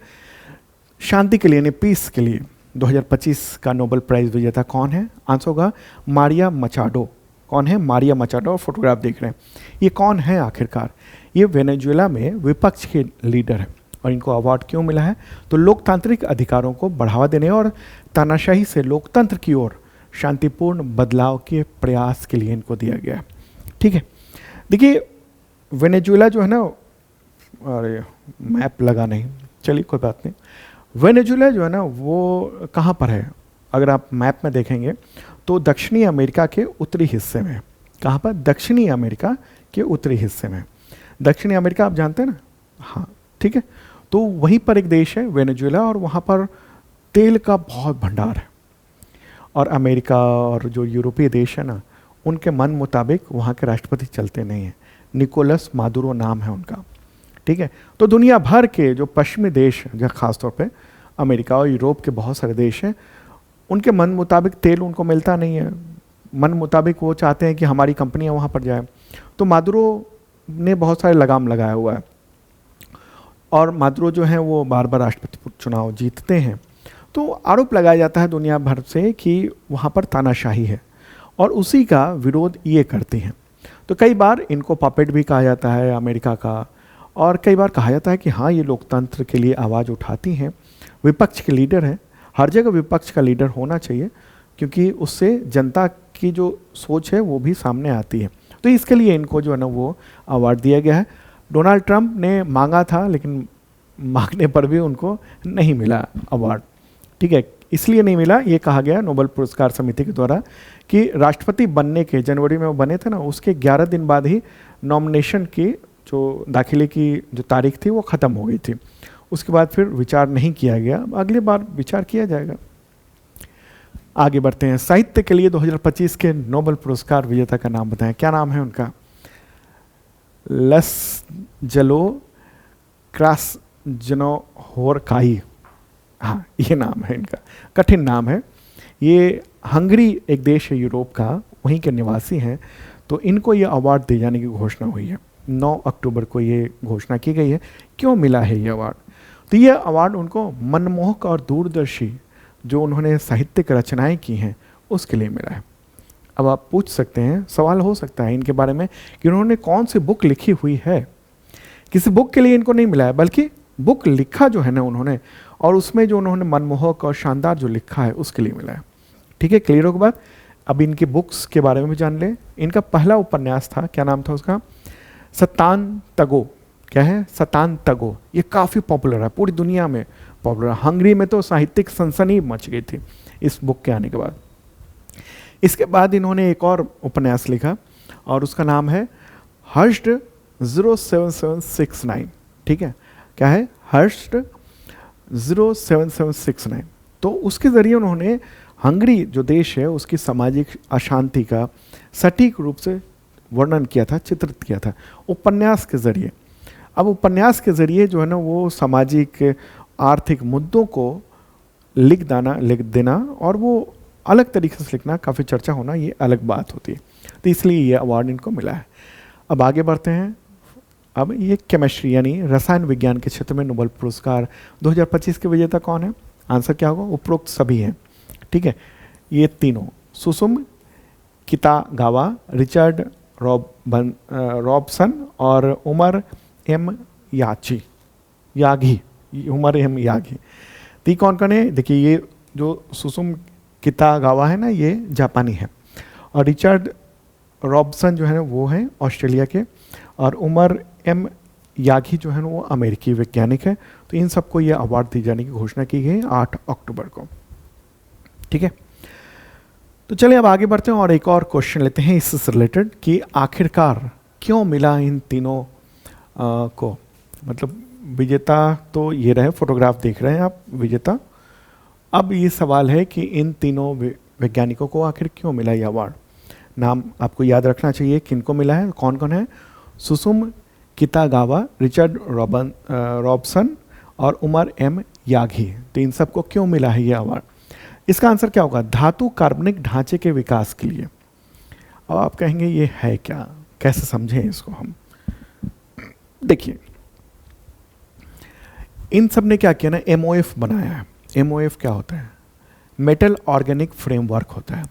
शांति के लिए यानी पीस के लिए 2025 का नोबेल प्राइज़ विजेता कौन है? आंसर होगा मारिया मचाडो। कौन है? मारिया मचाडो। फोटोग्राफ देख रहे हैं, ये कौन है आखिरकार? ये वेनेजुएला में विपक्ष के लीडर हैं, और इनको अवार्ड क्यों मिला है? तो लोकतांत्रिक अधिकारों को बढ़ावा देने और तानाशाही से लोकतंत्र की ओर शांतिपूर्ण बदलाव के प्रयास के लिए इनको दिया गया है, ठीक है। देखिए, वेनेजुएला जो है ना, अरे मैप लगा नहीं, चलिए कोई बात नहीं। वेनेजुएला जो है ना वो कहाँ पर है? अगर आप मैप में देखेंगे तो दक्षिणी अमेरिका के उत्तरी हिस्से में। कहाँ पर? दक्षिणी अमेरिका के उत्तरी हिस्से में। दक्षिणी अमेरिका आप जानते हैं ना? हाँ, ठीक है। तो वहीं पर एक देश है वेनेजुएला, और वहाँ पर तेल का बहुत भंडार है। और अमेरिका और जो यूरोपीय देश है ना, उनके मन मुताबिक वहाँ के राष्ट्रपति चलते नहीं हैं। निकोलस मादुरो नाम है उनका, ठीक है। तो दुनिया भर के जो पश्चिमी देश हैं, जहाँ खासतौर पे अमेरिका और यूरोप के बहुत सारे देश हैं, उनके मन मुताबिक तेल उनको मिलता नहीं है। मन मुताबिक वो चाहते हैं कि हमारी कंपनियां वहाँ पर जाएं। तो मादुरो ने बहुत सारे लगाम लगाया हुआ है, और मादुरो जो हैं वो बार बार राष्ट्रपति चुनाव जीतते हैं। तो आरोप लगाया जाता है दुनिया भर से कि वहाँ पर तानाशाही है, और उसी का विरोध ये करती हैं। तो कई बार इनको पपेट भी कहा जाता है अमेरिका का, और कई बार कहा जाता है कि हाँ, ये लोकतंत्र के लिए आवाज़ उठाती हैं, विपक्ष के लीडर हैं। हर जगह विपक्ष का लीडर होना चाहिए, क्योंकि उससे जनता की जो सोच है वो भी सामने आती है। तो इसके लिए इनको जो है ना वो अवार्ड दिया गया है। डोनाल्ड ट्रंप ने मांगा था, लेकिन मांगने पर भी उनको नहीं मिला अवार्ड, ठीक है। इसलिए नहीं मिला, ये कहा गया नोबेल पुरस्कार समिति के द्वारा कि राष्ट्रपति बनने के, जनवरी में वो बने थे ना, उसके 11 दिन बाद ही नॉमिनेशन की जो दाखिले की जो तारीख थी वो ख़त्म हो गई थी। उसके बाद फिर विचार नहीं किया गया, अगली बार विचार किया जाएगा। आगे बढ़ते हैं। साहित्य के लिए 2025 के नोबेल पुरस्कार विजेता का नाम बताएं, क्या नाम है उनका? लसजलो क्रास्नहोरकाई, हाँ ये नाम है इनका, कठिन नाम है। ये हंगरी एक देश है यूरोप का, वहीं के निवासी हैं। तो इनको ये अवार्ड दिए जाने की घोषणा हुई है। 9 अक्टूबर को ये घोषणा की गई है। क्यों मिला है ये अवार्ड? तो ये अवार्ड उनको मनमोहक और दूरदर्शी जो उन्होंने साहित्यिक रचनाएं की हैं उसके लिए मिला है। अब आप पूछ सकते हैं, सवाल हो सकता है इनके बारे में कि उन्होंने कौन सी बुक लिखी हुई है। किसी बुक के लिए इनको नहीं मिला है, बल्कि बुक लिखा जो है ना उन्होंने, और उसमें जो उन्होंने मनमोहक और शानदार जो लिखा है उसके लिए मिला है, ठीक है। क्लियर हो के बाद अब इनकी बुक्स के बारे में भी जान लें। इनका पहला उपन्यास था, क्या नाम था उसका? सतान तगो। क्या है? सतान तगो। ये काफ़ी पॉपुलर है, पूरी दुनिया में पॉपुलर है। हंगरी में तो साहित्यिक सनसनी मच गई थी इस बुक के आने के बाद। इसके बाद इन्होंने एक और उपन्यास लिखा, और उसका नाम है हर्ष्ड 07769, ठीक है। क्या है? हर्ष्ड 07769। तो उसके ज़रिए उन्होंने हंगरी जो देश है उसकी सामाजिक अशांति का सटीक रूप से वर्णन किया था, चित्रित किया था उपन्यास के ज़रिए। अब उपन्यास के ज़रिए जो है ना वो सामाजिक आर्थिक मुद्दों को लिख देना और वो अलग तरीके से लिखना, काफ़ी चर्चा होना, ये अलग बात होती है। तो इसलिए ये अवार्ड इनको मिला है। अब आगे बढ़ते हैं। अब ये केमिस्ट्री यानी रसायन विज्ञान के क्षेत्र में नोबेल पुरस्कार 2025 के विजेता कौन है? आंसर क्या होगा? उपरोक्त सभी हैं, ठीक है। ये तीनों सुसुम कितागावा, रिचर्ड रॉबसन और Omar M Yaghi. Omar M Yaghi. तो कौन कौन है? देखिए, ये जो सुसुम कितागावा है ना, ये जापानी है, और रिचर्ड रॉबसन जो है ना वो है ऑस्ट्रेलिया के, और उमर एम यागी जो है ना वो अमेरिकी वैज्ञानिक है। तो इन सबको ये अवार्ड दिए जाने की घोषणा की गई 8 अक्टूबर को, ठीक है। तो चलिए अब आगे बढ़ते हैं और एक और क्वेश्चन लेते हैं इससे रिलेटेड कि आखिरकार क्यों मिला इन तीनों को। मतलब विजेता तो ये रहे, फोटोग्राफ देख रहे हैं आप, विजेता। अब ये सवाल है कि इन तीनों वैज्ञानिकों को आखिर क्यों मिला ये अवार्ड। नाम आपको याद रखना चाहिए किनको मिला है, कौन कौन है? सुसुम कितागावा, रिचर्ड रॉबसन और उमर एम यागी। तो इन सबको क्यों मिला है ये अवार्ड? इसका आंसर क्या होगा? धातु कार्बनिक ढांचे के विकास के लिए। अब आप कहेंगे ये है क्या, कैसे समझें इसको हम? देखिए, इन सब ने क्या किया ना, MOF बनाया है। MOF क्या होता है? मेटल ऑर्गेनिक फ्रेमवर्क होता है,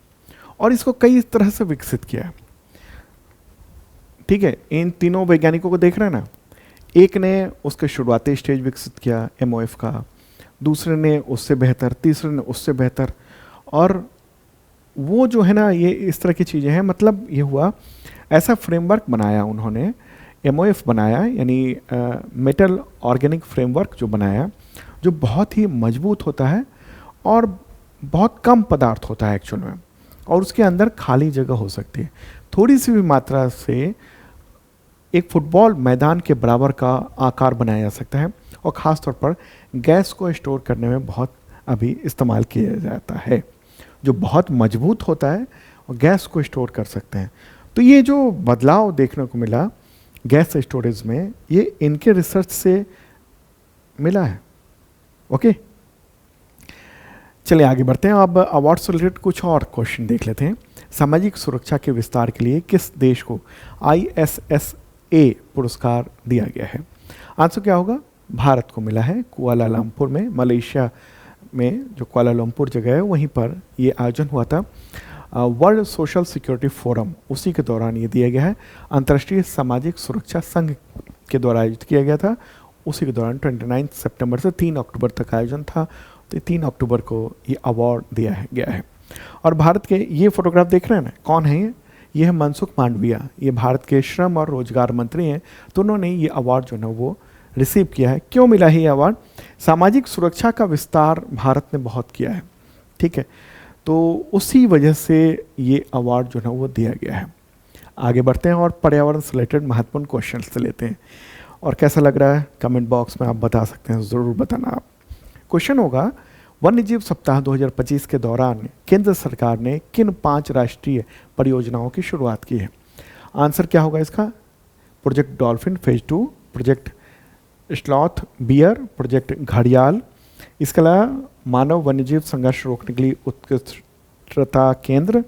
और इसको कई तरह से विकसित किया है, ठीक है। इन तीनों वैज्ञानिकों को देख रहे हैं ना, एक ने उसके शुरुआती स्टेज विकसित किया MOF का, दूसरे ने उससे बेहतर, तीसरे ने उससे बेहतर, और वो जो है ना ये इस तरह की चीज़ें हैं। मतलब ये हुआ, ऐसा फ्रेमवर्क बनाया उन्होंने, MOF बनाया, यानी मेटल ऑर्गेनिक फ्रेमवर्क जो बनाया, जो बहुत ही मजबूत होता है और बहुत कम पदार्थ होता है एक्चुअल में, और उसके अंदर खाली जगह हो सकती है। थोड़ी सी भी मात्रा से एक फुटबॉल मैदान के बराबर का आकार बनाया जा सकता है, और ख़ास तौर पर गैस को स्टोर करने में बहुत अभी इस्तेमाल किया जाता है, जो बहुत मजबूत होता है और गैस को स्टोर कर सकते हैं। तो ये जो बदलाव देखने को मिला गैस स्टोरेज में, ये इनके रिसर्च से मिला है, ओके। चलिए आगे बढ़ते हैं। अब अवार्ड से रिलेटेड कुछ और क्वेश्चन देख लेते हैं। सामाजिक सुरक्षा के विस्तार के लिए किस देश को ISSA पुरस्कार दिया गया है? आंसर क्या होगा? भारत को मिला है। कुआलालंपुर में, मलेशिया में जो कुआलालंपुर जगह है वहीं पर ये आयोजन हुआ था। वर्ल्ड सोशल सिक्योरिटी फोरम, उसी के दौरान ये दिया गया है। अंतर्राष्ट्रीय सामाजिक सुरक्षा संघ के द्वारा आयोजित किया गया था, उसी के दौरान 29 सितंबर से 3 अक्टूबर तक आयोजन था। तो 3 अक्टूबर को ये अवार्ड दिया गया है। और भारत के ये फोटोग्राफ देख रहे हैं ना, कौन है ये? ये है मनसुख मांडविया, ये भारत के श्रम और रोजगार मंत्री हैं। तो उन्होंने ये अवार्ड जो है वो रिसीव किया है। क्यों मिला है ये अवार्ड? सामाजिक सुरक्षा का विस्तार भारत ने बहुत किया है, ठीक है। तो उसी वजह से ये अवार्ड जो है वो दिया गया है। आगे बढ़ते हैं और पर्यावरण से रिलेटेड महत्वपूर्ण क्वेश्चन से लेते हैं। और कैसा लग रहा है कमेंट बॉक्स में आप बता सकते हैं, ज़रूर बताना आप। क्वेश्चन होगा, वन्यजीव सप्ताह 2025 के दौरान केंद्र सरकार ने किन 5 राष्ट्रीय परियोजनाओं की शुरुआत की है? आंसर क्या होगा इसका? Project dolphin phase 2, project sloth bear, project घड़ियाल, इसके अलावा मानव वन्यजीव संघर्ष रोकने के लिए उत्कृष्टता केंद्र,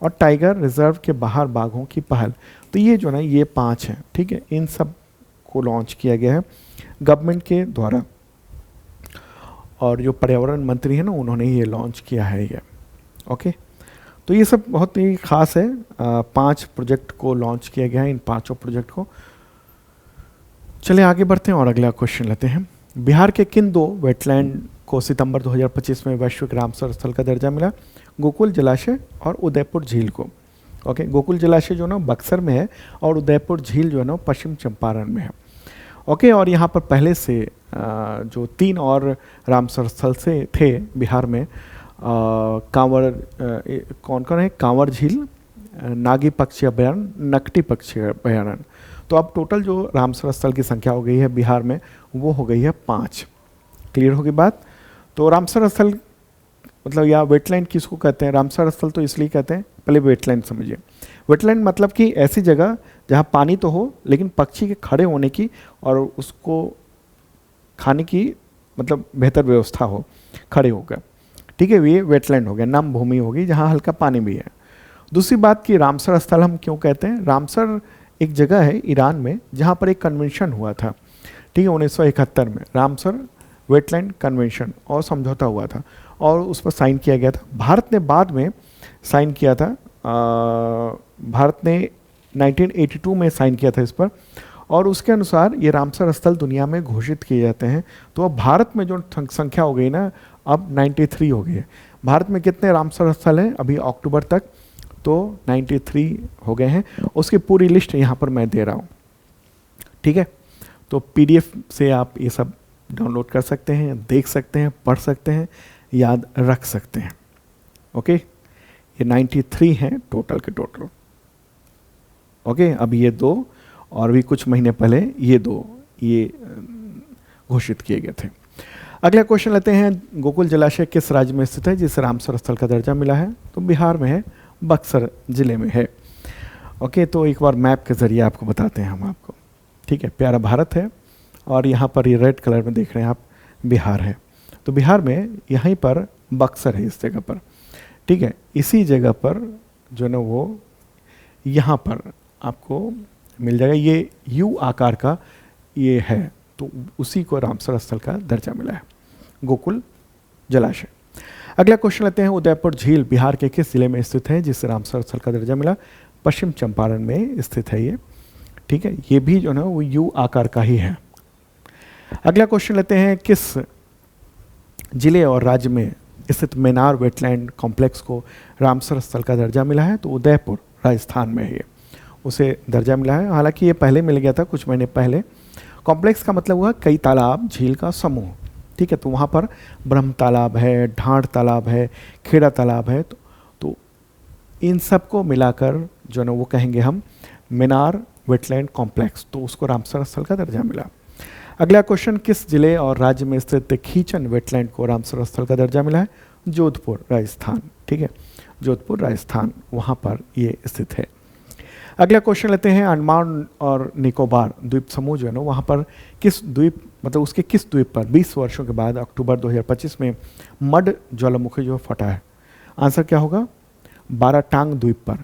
और टाइगर रिजर्व के बाहर बाघों की पहल। तो ये जो ना ये 5 हैं, ठीक है। इन सब को लॉन्च किया गया है गवर्नमेंट के द्वारा, और जो पर्यावरण मंत्री है ना उन्होंने ये लॉन्च किया है ये, ओके। तो ये सब बहुत ही खास है। 5 प्रोजेक्ट को लॉन्च किया गया है, इन 5 प्रोजेक्ट को। चलिए आगे बढ़ते हैं और अगला क्वेश्चन लेते हैं। बिहार के किन 2 वेटलैंड को सितंबर 2025 में वैश्विक रामसर स्थल का दर्जा मिला? गोकुल जलाशय और उदयपुर झील को, ओके। गोकुल जलाशय जो ना बक्सर में है, और उदयपुर झील जो है ना पश्चिम चंपारण में है, ओके। और यहाँ पर पहले से जो 3 और रामसर स्थल से थे बिहार में, कांवर, कौन कौन है? कांवर झील, नागी पक्षी अभयारण्य, नकटी पक्षी अभयारण्य। तो अब टोटल जो रामसर स्थल की संख्या हो गई है बिहार में, वो हो गई है 5, क्लियर होगी बात। तो रामसर स्थल मतलब या वेटलैंड किसको कहते हैं? रामसर स्थल तो इसलिए कहते हैं, पहले वेटलैंड समझिए। वेटलैंड मतलब कि ऐसी जगह जहाँ पानी तो हो लेकिन पक्षी के खड़े होने की और उसको खाने की मतलब बेहतर व्यवस्था हो खड़े होकर, ठीक है, ये वेटलैंड हो गया, नम भूमि होगी जहाँ हल्का पानी भी है। दूसरी बात कि रामसर स्थल हम क्यों कहते हैं? रामसर एक जगह है ईरान में जहाँ पर एक कन्वेंशन हुआ था, ठीक है, 1971 में रामसर वेटलैंड कन्वेंशन और समझौता हुआ था और उस पर साइन किया गया था। भारत ने बाद में साइन किया था, भारत ने 1982 में साइन किया था इस पर, और उसके अनुसार ये रामसर स्थल दुनिया में घोषित किए जाते हैं। तो अब भारत में जो संख्या हो गई ना, अब 93 हो गई है। भारत में कितने रामसर स्थल हैं अभी अक्टूबर तक? तो 93 हो गए हैं। उसकी पूरी लिस्ट यहाँ पर मैं दे रहा हूँ, ठीक है। तो PDF से आप ये सब डाउनलोड कर सकते हैं, देख सकते हैं, पढ़ सकते हैं, याद रख सकते हैं। ओके, ये 93 हैं टोटल के टोटल। ओके, अब ये 2 और भी कुछ महीने पहले ये 2 ये घोषित किए गए थे। अगला क्वेश्चन लेते हैं, गोकुल जलाशय किस राज्य में स्थित है जिसे रामसर स्थल का दर्जा मिला है? तो बिहार में है, बक्सर जिले में है। ओके, तो एक बार मैप के जरिए आपको बताते हैं हम आपको, ठीक है। प्यारा भारत है और यहाँ पर ये रेड कलर में देख रहे हैं आप, बिहार है। तो बिहार में यहीं पर बक्सर है, इस जगह पर, ठीक है। इसी जगह पर जो ना वो यहाँ पर आपको मिल जाएगा, ये यू आकार का ये है, तो उसी को रामसर स्थल का दर्जा मिला है, गोकुल जलाशय। अगला क्वेश्चन लेते हैं, उदयपुर झील बिहार के किस जिले में स्थित है जिससे रामसर स्थल का दर्जा मिला? पश्चिम चंपारण में स्थित है ये, ठीक है। ये भी जो ना वो यू आकार का ही है। अगला क्वेश्चन लेते हैं, किस जिले और राज्य में स्थित मेनार वेटलैंड कॉम्प्लेक्स को रामसर स्थल का दर्जा मिला है? तो उदयपुर राजस्थान में है ये, उसे दर्जा मिला है। हालांकि ये पहले मिल गया था कुछ महीने पहले। कॉम्प्लेक्स का मतलब हुआ कई तालाब झील का समूह, ठीक है। तो वहाँ पर ब्रह्म तालाब है, ढांड तालाब है, खेड़ा तालाब है, तो इन सब को मिलाकर जो ना वो कहेंगे हम मेनार वेटलैंड कॉम्प्लेक्स, तो उसको रामसर स्थल का दर्जा मिला। अगला क्वेश्चन, किस जिले और राज्य में स्थित खींचन वेटलैंड को रामसर स्थल का दर्जा मिला है? जोधपुर राजस्थान, ठीक है, जोधपुर राजस्थान, वहाँ पर ये स्थित है। अगला क्वेश्चन लेते हैं, अंडमान और निकोबार द्वीप समूह जो है ना, वहाँ पर किस द्वीप मतलब उसके किस द्वीप पर 20 वर्षों के बाद अक्टूबर 2025 में मड ज्वालामुखी जो फटा है? आंसर क्या होगा? बाराटांग द्वीप पर।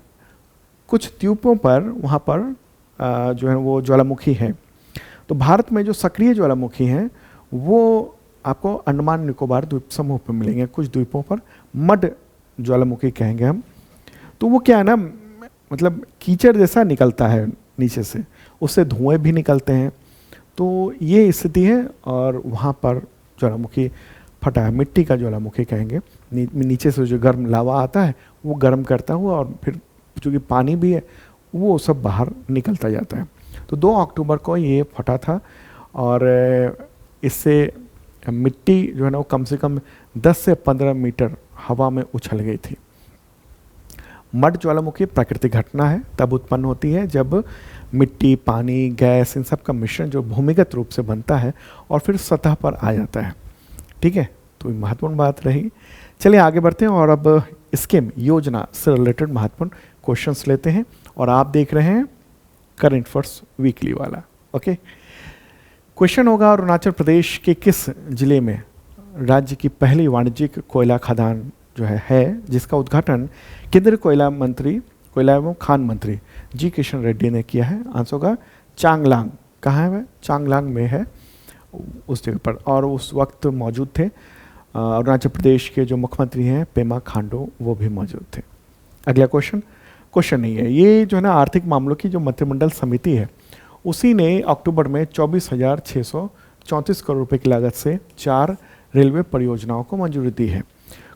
कुछ द्वीपों पर वहाँ पर जो है वो ज्वालामुखी है। तो भारत में जो सक्रिय ज्वालामुखी हैं वो आपको अंडमान निकोबार द्वीप समूह पर मिलेंगे। कुछ द्वीपों पर मड ज्वालामुखी कहेंगे हम। तो वो क्या है ना, मतलब कीचड़ जैसा निकलता है नीचे से, उससे धुएं भी निकलते हैं। तो ये स्थिति है और वहाँ पर ज्वालामुखी फटा है, मिट्टी का ज्वालामुखी कहेंगे। नीचे से जो गर्म लावा आता है वो गर्म करता हुआ और फिर चूँकि पानी भी है वो सब बाहर निकलता जाता है। तो 2 अक्टूबर को ये फटा था और इससे मिट्टी जो है ना वो कम से कम 10 से 15 मीटर हवा में उछल गई थी। मड ज्वालामुखी प्राकृतिक घटना है, तब उत्पन्न होती है जब मिट्टी, पानी, गैस, इन सब का मिश्रण जो भूमिगत रूप से बनता है और फिर सतह पर आ जाता है, ठीक है। तो महत्वपूर्ण बात रही। चलिए आगे बढ़ते हैं और अब स्कीम योजना से रिलेटेड महत्वपूर्ण क्वेश्चंस लेते हैं और आप देख रहे हैं करंट अफेयर्स वीकली वाला। ओके, क्वेश्चन होगा, अरुणाचल प्रदेश के किस जिले में राज्य की पहली वाणिज्यिक कोयला खदान जो है जिसका उद्घाटन केंद्रीय कोयला एवं खान मंत्री जी किशन रेड्डी ने किया है? आंसर होगा चांगलांग। कहाँ है वह? चांगलांग में है, उस जगह पर। और उस वक्त मौजूद थे अरुणाचल प्रदेश के जो मुख्यमंत्री हैं पेमा खांडू, वो भी मौजूद थे। अगला क्वेश्चन नहीं है, ये जो है ना आर्थिक मामलों की जो मंत्रिमंडल समिति है उसी ने अक्टूबर में 24,634 करोड़ रुपए की लागत से 4 रेलवे परियोजनाओं को मंजूरी दी है।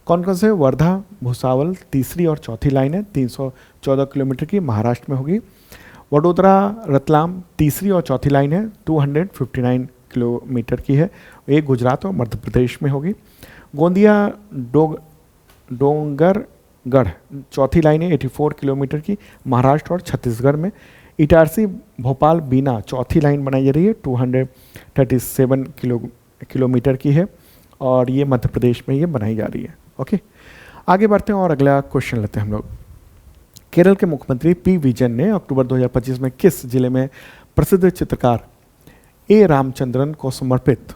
कौन कौन से? वर्धा भुसावल तीसरी और चौथी लाइन है, 314 किलोमीटर की, महाराष्ट्र में होगी। वडोदरा रतलाम तीसरी और चौथी लाइन है, 259 किलोमीटर की है, ये गुजरात और मध्य प्रदेश में होगी। गोंदिया डोंगरगढ़ चौथी लाइन है, 84 किलोमीटर की, महाराष्ट्र और छत्तीसगढ़ में। इटारसी भोपाल बीना चौथी लाइन बनाई जा रही है, 237 किलोमीटर की है। और ये मध्य प्रदेश में ये बनाई जा रही है। ओके, आगे बढ़ते हैं और अगला क्वेश्चन लेते हैं हम लोग। केरल के मुख्यमंत्री पी विजयन ने अक्टूबर 2025 में किस जिले में प्रसिद्ध चित्रकार ए रामचंद्रन को समर्पित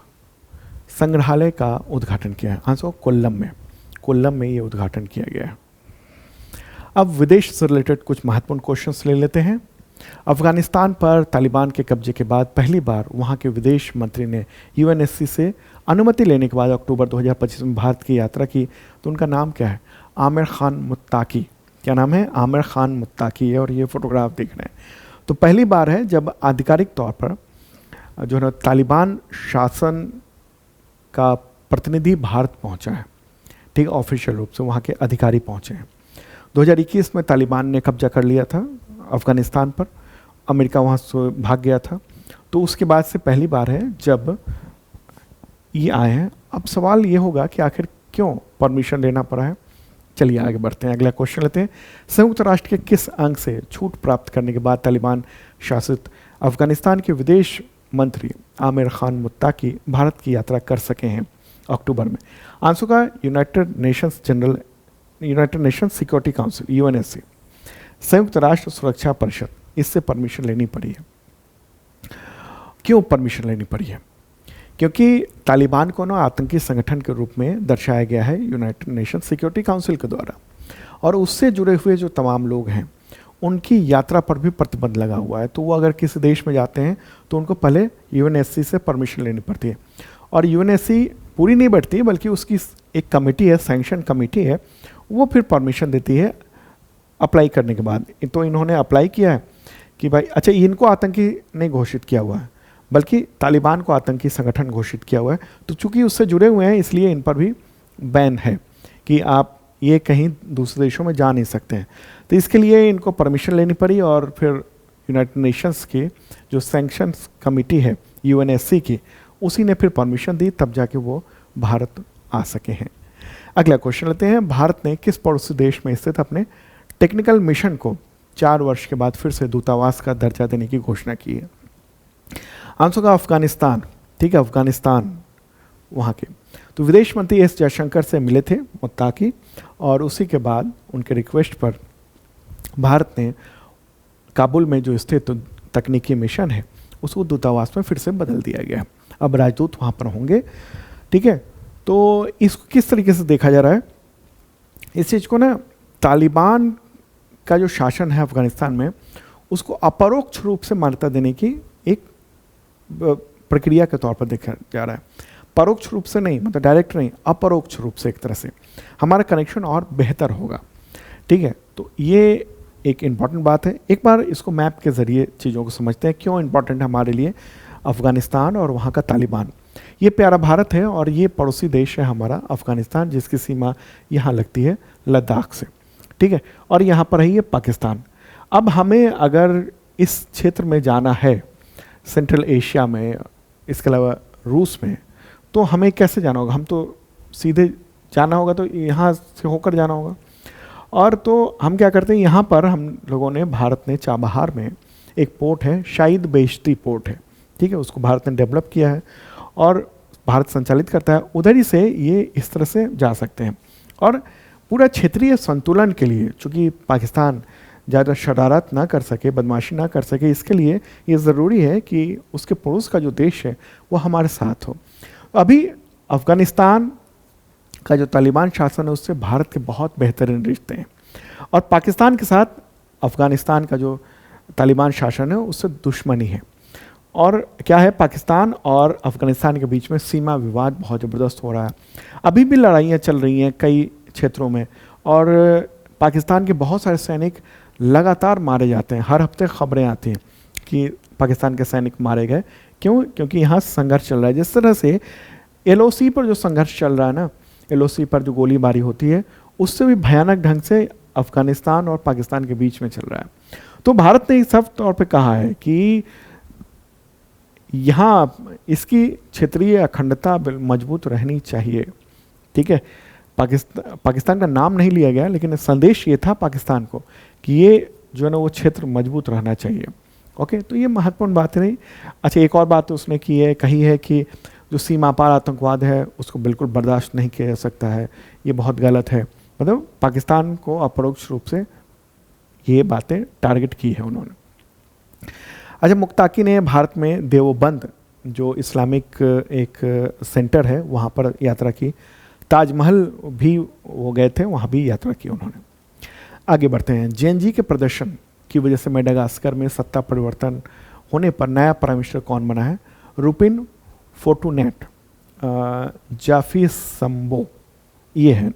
संग्रहालय का उद्घाटन किया है? आंसर कोल्लम में ये उद्घाटन किया गया है। अब विदेश से रिलेटेड कुछ महत्वपूर्ण क्वेश्चंस ले लेते हैं। अफगानिस्तान पर तालिबान के कब्जे के बाद पहली बार वहां के विदेश मंत्री ने यूएनएससी से अनुमति लेने के बाद अक्टूबर 2025 में भारत की यात्रा की, तो उनका नाम क्या है? आमिर खान मुत्ताकी। क्या नाम है? आमिर खान मुत्ताकी है, और ये फोटोग्राफ देख रहे हैं। तो पहली बार है जब आधिकारिक तौर पर जो है तालिबान शासन का प्रतिनिधि भारत पहुंचा है, ठीक, ऑफिशियल रूप से वहाँ के अधिकारी पहुंचे हैं। 2021 में तालिबान ने कब्जा कर लिया था अफ़गानिस्तान पर, अमेरिका वहाँ से भाग गया था, तो उसके बाद से पहली बार है जब ये आए हैं। अब सवाल ये होगा कि आखिर क्यों परमिशन लेना पड़ा है। चलिए आगे बढ़ते हैं, अगला क्वेश्चन लेते हैं। संयुक्त राष्ट्र के किस अंग से छूट प्राप्त करने के बाद तालिबान शासित अफगानिस्तान के विदेश मंत्री आमिर खान मुत्ताकी भारत की यात्रा कर सके हैं अक्टूबर में? आंसर का United Nations security council UNSC, संयुक्त राष्ट्र सुरक्षा परिषद, इससे परमिशन लेनी पड़ी है। क्यों परमिशन लेनी पड़ी है? क्योंकि तालिबान को ना आतंकी संगठन के रूप में दर्शाया गया है यूनाइटेड नेशन सिक्योरिटी काउंसिल के द्वारा, और उससे जुड़े हुए जो तमाम लोग हैं उनकी यात्रा पर भी प्रतिबंध लगा हुआ है। तो वो अगर किसी देश में जाते हैं तो उनको पहले यूएनएससी से परमिशन लेनी पड़ती है, और यूएनएससी पूरी नहीं बैठती है, बल्कि उसकी एक कमेटी है, सैंक्शन कमेटी है, वो फिर परमिशन देती है अप्लाई करने के बाद। तो इन्होंने अप्लाई किया है कि भाई अच्छा, इनको आतंकी नहीं घोषित किया हुआ है, बल्कि तालिबान को आतंकी संगठन घोषित किया हुआ है। तो चूंकि उससे जुड़े हुए हैं इसलिए इन पर भी बैन है कि आप ये कहीं दूसरे देशों में जा नहीं सकते हैं। तो इसके लिए इनको परमिशन लेनी पड़ी, और फिर यूनाइटेड नेशंस की जो सैंक्शंस कमेटी है यूएनएससी की, उसी ने फिर परमिशन दी, तब जाके वो भारत आ सके हैं। अगला क्वेश्चन लेते हैं। भारत ने किस पड़ोसी देश में स्थित अपने टेक्निकल मिशन को 4 वर्ष के बाद फिर से दूतावास का दर्जा देने की घोषणा की है? आंसर का अफगानिस्तान, ठीक है, अफगानिस्तान वहाँ के। तो विदेश मंत्री एस जयशंकर से मिले थे मुत्ताकी, और उसी के बाद उनके रिक्वेस्ट पर भारत ने काबुल में जो स्थित तकनीकी मिशन है उसको दूतावास में फिर से बदल दिया गया। अब राजदूत वहाँ पर होंगे, ठीक है। तो इसको किस तरीके से देखा जा रहा है इस चीज़ को ना, तालिबान का जो शासन है अफगानिस्तान में उसको अपरोक्ष रूप से मान्यता देने की एक प्रक्रिया के तौर पर देखा जा रहा है। परोक्ष रूप से नहीं, मतलब डायरेक्ट नहीं, अपरोक्ष रूप से एक तरह से हमारा कनेक्शन और बेहतर होगा, ठीक है। तो ये एक इम्पॉर्टेंट बात है। एक बार इसको मैप के ज़रिए चीज़ों को समझते हैं, क्यों इम्पॉर्टेंट है हमारे लिए अफ़गानिस्तान और वहाँ का तालिबान। ये प्यारा भारत है और ये पड़ोसी देश है हमारा अफ़गानिस्तान, जिसकी सीमा यहाँ लगती है लद्दाख से, ठीक है, और यहाँ पर है ये पाकिस्तान। अब हमें अगर इस क्षेत्र में जाना है, सेंट्रल एशिया में, इसके अलावा रूस में, तो हमें कैसे जाना होगा? हम तो सीधे जाना होगा, तो यहाँ से होकर जाना होगा। और तो हम क्या करते हैं, यहाँ पर हम लोगों ने, भारत ने चाबहार में एक पोर्ट है, शाहिद बेहश्ती पोर्ट है, ठीक है, उसको भारत ने डेवलप किया है और भारत संचालित करता है। उधर ही से ये इस तरह से जा सकते हैं। और पूरा क्षेत्रीय संतुलन के लिए, चूँकि पाकिस्तान ज़्यादा शरारत ना कर सके, बदमाशी ना कर सके, इसके लिए ये ज़रूरी है कि उसके पड़ोस का जो देश है वो हमारे साथ हो। अभी अफ़गानिस्तान का जो तालिबान शासन है उससे भारत के बहुत बेहतरीन रिश्ते हैं, और पाकिस्तान के साथ अफ़गानिस्तान का जो तालिबान शासन है उससे दुश्मनी है। और क्या है, पाकिस्तान और अफ़गानिस्तान के बीच में सीमा विवाद बहुत ज़बरदस्त हो रहा है। अभी भी लड़ाइयाँ चल रही हैं कई क्षेत्रों में, और पाकिस्तान के बहुत सारे सैनिक लगातार मारे जाते हैं। हर हफ्ते खबरें आती हैं कि पाकिस्तान के सैनिक मारे गए। क्यों? क्योंकि यहाँ संघर्ष चल रहा है। जिस तरह से एलओसी पर जो संघर्ष चल रहा है ना, एलओसी पर जो गोलीबारी होती है, उससे भी भयानक ढंग से अफ़गानिस्तान और पाकिस्तान के बीच में चल रहा है। तो भारत ने साफ तौर पे कहा है कि यहाँ इसकी क्षेत्रीय अखंडता मजबूत रहनी चाहिए, ठीक है। पाकिस्तान का नाम नहीं लिया गया, लेकिन संदेश ये था पाकिस्तान को कि ये जो है ना वो क्षेत्र मजबूत रहना चाहिए। ओके, तो ये महत्वपूर्ण बात रही। अच्छा, एक और बात उसने कही है कि जो सीमा पार आतंकवाद है उसको बिल्कुल बर्दाश्त नहीं किया जा सकता है, ये बहुत गलत है। मतलब पाकिस्तान को अपरोक्ष रूप से ये बातें टारगेट की है उन्होंने। अच्छा, मुक्ताकी ने भारत में देवबंद जो इस्लामिक एक सेंटर है वहाँ पर यात्रा की, ताजमहल भी वो गए थे, वहाँ भी यात्रा की उन्होंने। आगे बढ़ते हैं। जेएनजी के प्रदर्शन की वजह से मेडागास्कर में सत्ता परिवर्तन होने पर नया प्राइम मिनिस्टर कौन बना है? रुपिन फोर्टुनेट जाफिसम्बो ये हैं,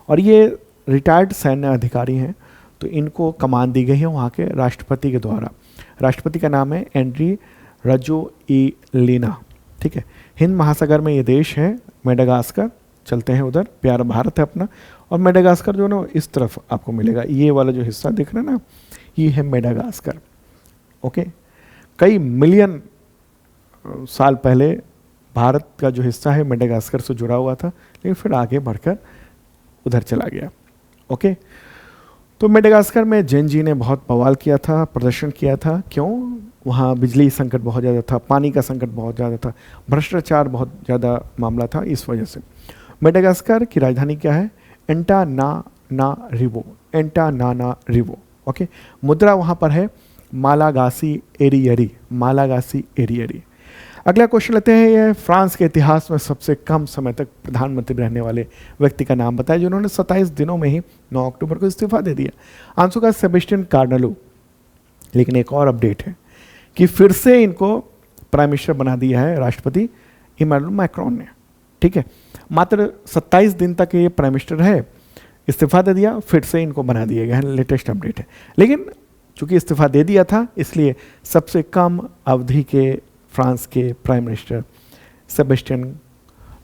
और ये रिटायर्ड सैन्य अधिकारी हैं। तो इनको कमान दी गई है वहाँ के राष्ट्रपति के द्वारा। राष्ट्रपति का नाम है एंड्री राजोइलिना। ठीक है, हिंद महासागर में ये देश है मेडागास्कर। चलते हैं उधर, प्यारा भारत है अपना। और मेडागास्कर जो ना इस तरफ आपको मिलेगा, ये वाला जो हिस्सा दिख रहा है ना, ये है मेडागास्कर। ओके, कई मिलियन साल पहले भारत का जो हिस्सा है मेडागास्कर से जुड़ा हुआ था, लेकिन फिर आगे बढ़कर उधर चला गया। ओके, तो मेडागास्कर में जेएनजी ने बहुत बवाल किया था, प्रदर्शन किया था। क्यों? वहाँ बिजली संकट बहुत ज़्यादा था, पानी का संकट बहुत ज़्यादा था, भ्रष्टाचार बहुत ज़्यादा मामला था। इस वजह से मेडागास्कर की राजधानी क्या है? Antananarivo, Antananarivo. ओके, मुद्रा वहाँ पर है मालागासी एरियरी, मालागासी एरियरी। अगला क्वेश्चन लेते हैं। ये फ्रांस के इतिहास में सबसे कम समय तक प्रधानमंत्री रहने वाले व्यक्ति का नाम बताया, जिन्होंने 27 दिनों में ही 9 अक्टूबर को इस्तीफा दे दिया। आंसर का सेबेस्टियन कार्नेलो। लेकिन एक और अपडेट है कि फिर से इनको प्राइम मिनिस्टर बना दिया है राष्ट्रपति इमैनुअल मैक्रोन ने। ठीक है, मात्र 27 दिन तक ये प्राइम मिनिस्टर है, इस्तीफा दे दिया, फिर से इनको बना दिया गया है, लेटेस्ट अपडेट है। लेकिन चूंकि इस्तीफा दे दिया था, इसलिए सबसे कम अवधि के फ्रांस के प्राइम मिनिस्टर सेबेस्टियन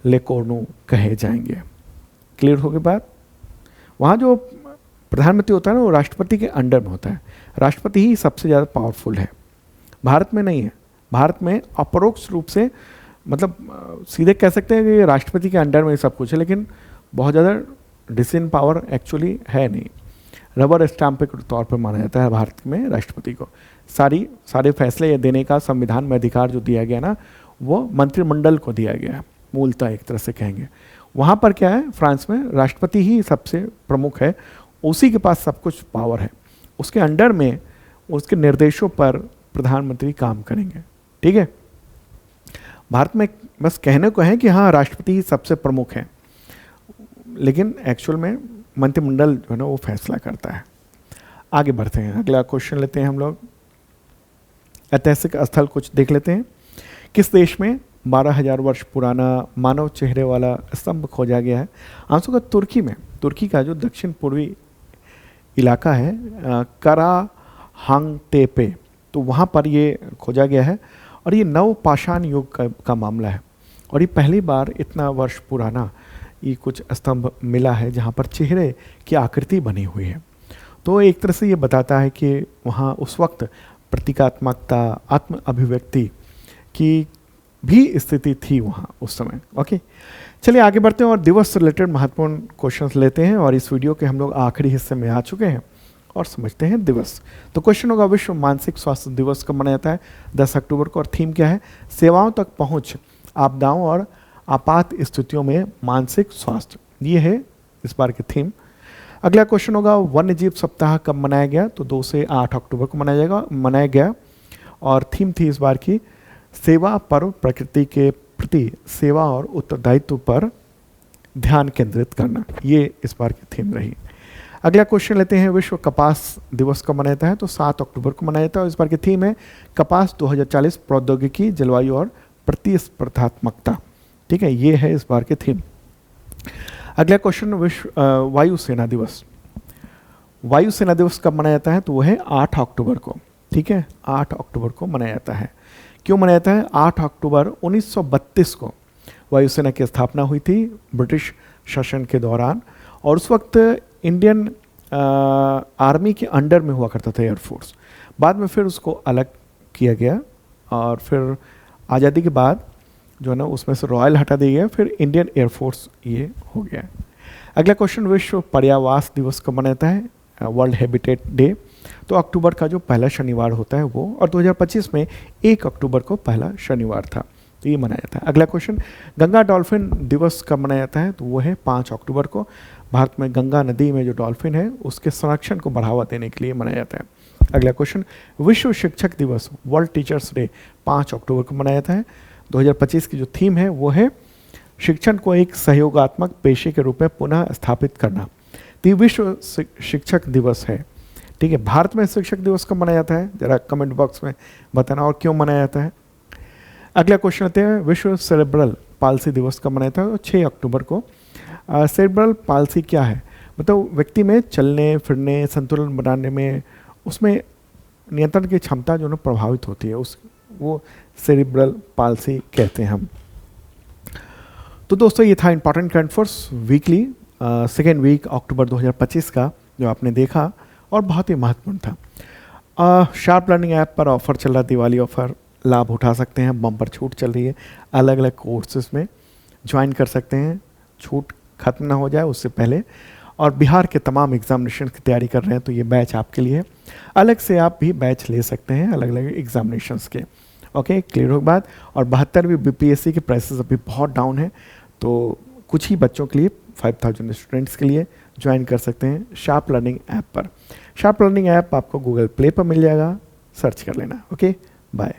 लेकोर्नु कहे जाएंगे। क्लियर हो गई बात? वहाँ जो प्रधानमंत्री होता है ना, वो राष्ट्रपति के अंडर में होता है। राष्ट्रपति ही सबसे ज़्यादा पावरफुल है, भारत में नहीं है। भारत में अपरोक्ष रूप से, मतलब सीधे कह सकते हैं कि राष्ट्रपति के अंडर में सब कुछ है, लेकिन बहुत ज़्यादा डिसीजन पावर एक्चुअली है नहीं। रबर स्टैंप के तौर पर माना जाता है भारत में राष्ट्रपति को। सारे फैसले देने का संविधान में अधिकार जो दिया गया ना, वो मंत्रिमंडल को दिया गया है, मूलतः एक तरह से कहेंगे। वहाँ पर क्या है, फ्रांस में राष्ट्रपति ही सबसे प्रमुख है, उसी के पास सब कुछ पावर है, उसके अंडर में उसके निर्देशों पर प्रधानमंत्री काम करेंगे। ठीक है, भारत में बस कहने को है कि हाँ राष्ट्रपति ही सबसे प्रमुख है, लेकिन एक्चुअल में मंत्रिमंडल जो है ना वो फैसला करता है। आगे बढ़ते हैं, अगला क्वेश्चन लेते हैं हम लोग। ऐतिहासिक स्थल कुछ देख लेते हैं। किस देश में 12,000 वर्ष पुराना मानव चेहरे वाला स्तंभ खोजा गया है? आंसर का तुर्की में। तुर्की का जो दक्षिण पूर्वी इलाका है कराहांगतेपे, तो वहाँ पर ये खोजा गया है। और ये नवपाषाण युग का मामला है, और ये पहली बार इतना वर्ष पुराना ये कुछ स्तंभ मिला है जहाँ पर चेहरे की आकृति बनी हुई है। तो एक तरह से ये बताता है कि वहाँ उस वक्त प्रतीकात्मकता, आत्म अभिव्यक्ति की भी स्थिति थी वहाँ उस समय। ओके, चलिए आगे बढ़ते हैं और दिवस से रिलेटेड महत्वपूर्ण क्वेश्चंस लेते हैं। और इस वीडियो के हम लोग आखिरी हिस्से में आ चुके हैं और समझते हैं दिवस। तो क्वेश्चन होगा, विश्व मानसिक स्वास्थ्य दिवस कब मनाया जाता है? 10 अक्टूबर को। और थीम क्या है? सेवाओं तक पहुँच, आपदाओं और आपात स्थितियों में मानसिक स्वास्थ्य, ये है इस बार की थीम। अगला क्वेश्चन होगा, वन्य जीव सप्ताह कब मनाया गया? तो 2 से 8 अक्टूबर को मनाया गया। और थीम थी इस बार की सेवा पर्व, प्रकृति के प्रति सेवा और उत्तरदायित्व पर ध्यान केंद्रित करना, ये इस बार की थीम रही। अगला क्वेश्चन लेते हैं, विश्व कपास दिवस कब मनाया जाता है? तो 7 अक्टूबर को मनाया जाता है। और इस बार की थीम है कपास 2040, प्रौद्योगिकी, जलवायु और प्रतिस्पर्धात्मकता। ठीक है, ये है इस बार की थीम। अगला क्वेश्चन, विश्व वायुसेना दिवस। वायुसेना दिवस कब मनाया जाता है? तो वो है 8 अक्टूबर को। ठीक है, 8 अक्टूबर को मनाया जाता है। क्यों मनाया जाता है? 8 अक्टूबर 1932 को वायुसेना की स्थापना हुई थी ब्रिटिश शासन के दौरान, और उस वक्त इंडियन आर्मी के अंडर में हुआ करता था एयरफोर्स। बाद में फिर उसको अलग किया गया, और फिर आज़ादी के बाद जो है ना उसमें से रॉयल हटा दिया गया, फिर इंडियन एयरफोर्स ये हो गया। अगला क्वेश्चन, विश्व पर्यावास दिवस कब मनाता है? World habitat day. तो अक्टूबर का जो पहला शनिवार होता है वो, और 2025 में 1 अक्टूबर को पहला शनिवार था। तो ये मनाया जाता है। अगला क्वेश्चन, गंगा डॉल्फिन दिवस कब मनाया जाता है? तो वो है 5 अक्टूबर को। भारत में गंगा नदी में जो डॉल्फिन है उसके संरक्षण को बढ़ावा देने के लिए मनाया जाता है। अगला क्वेश्चन, विश्व शिक्षक दिवस वर्ल्ड टीचर्स डे 5 अक्टूबर को मनाया जाता है। 2025 की जो थीम है वो है शिक्षण को एक सहयोगात्मक पेशे के रूप में पुनः स्थापित करना। तो ये विश्व शिक्षक दिवस है। ठीक है, भारत में शिक्षक दिवस कब मनाया जाता है? जरा कमेंट बॉक्स में बताना और क्यों मनाया जाता है। अगला क्वेश्चन आते हैं, विश्व सेरेब्रल पाल्सी दिवस कब मनाया जाता है? 6 अक्टूबर को। सेरेब्रल पाल्सी क्या है? मतलब व्यक्ति में चलने फिरने, संतुलन बनाने में, उसमें नियंत्रण की क्षमता जो है प्रभावित होती है, उस वो सेरेब्रल पाल्सी कहते हैं हम। तो दोस्तों ये था important current affairs weekly second week October 2025 का, जो आपने देखा और बहुत ही महत्वपूर्ण था। शार्प लर्निंग ऐप पर ऑफर चल रहा है, दिवाली ऑफर, लाभ उठा सकते हैं। बम्पर छूट चल रही है, अलग अलग कोर्सेज में ज्वाइन कर सकते हैं, छूट खत्म ना हो जाए उससे पहले। और बिहार के तमाम एग्जामिनेशन की तैयारी कर रहे हैं तो ये बैच आपके लिए है। अलग से आप भी बैच ले सकते हैं अलग अलग एग्जामिनेशंस के। ओके, क्लियर हो बात। और 72वीं बीपीएससी के प्राइसेस अभी बहुत डाउन है, तो कुछ ही बच्चों के लिए 5000 स्टूडेंट्स के लिए ज्वाइन कर सकते हैं शार्प लर्निंग ऐप पर। शार्प लर्निंग ऐप आपको गूगल प्ले पर मिल जाएगा, सर्च कर लेना। Okay, bye.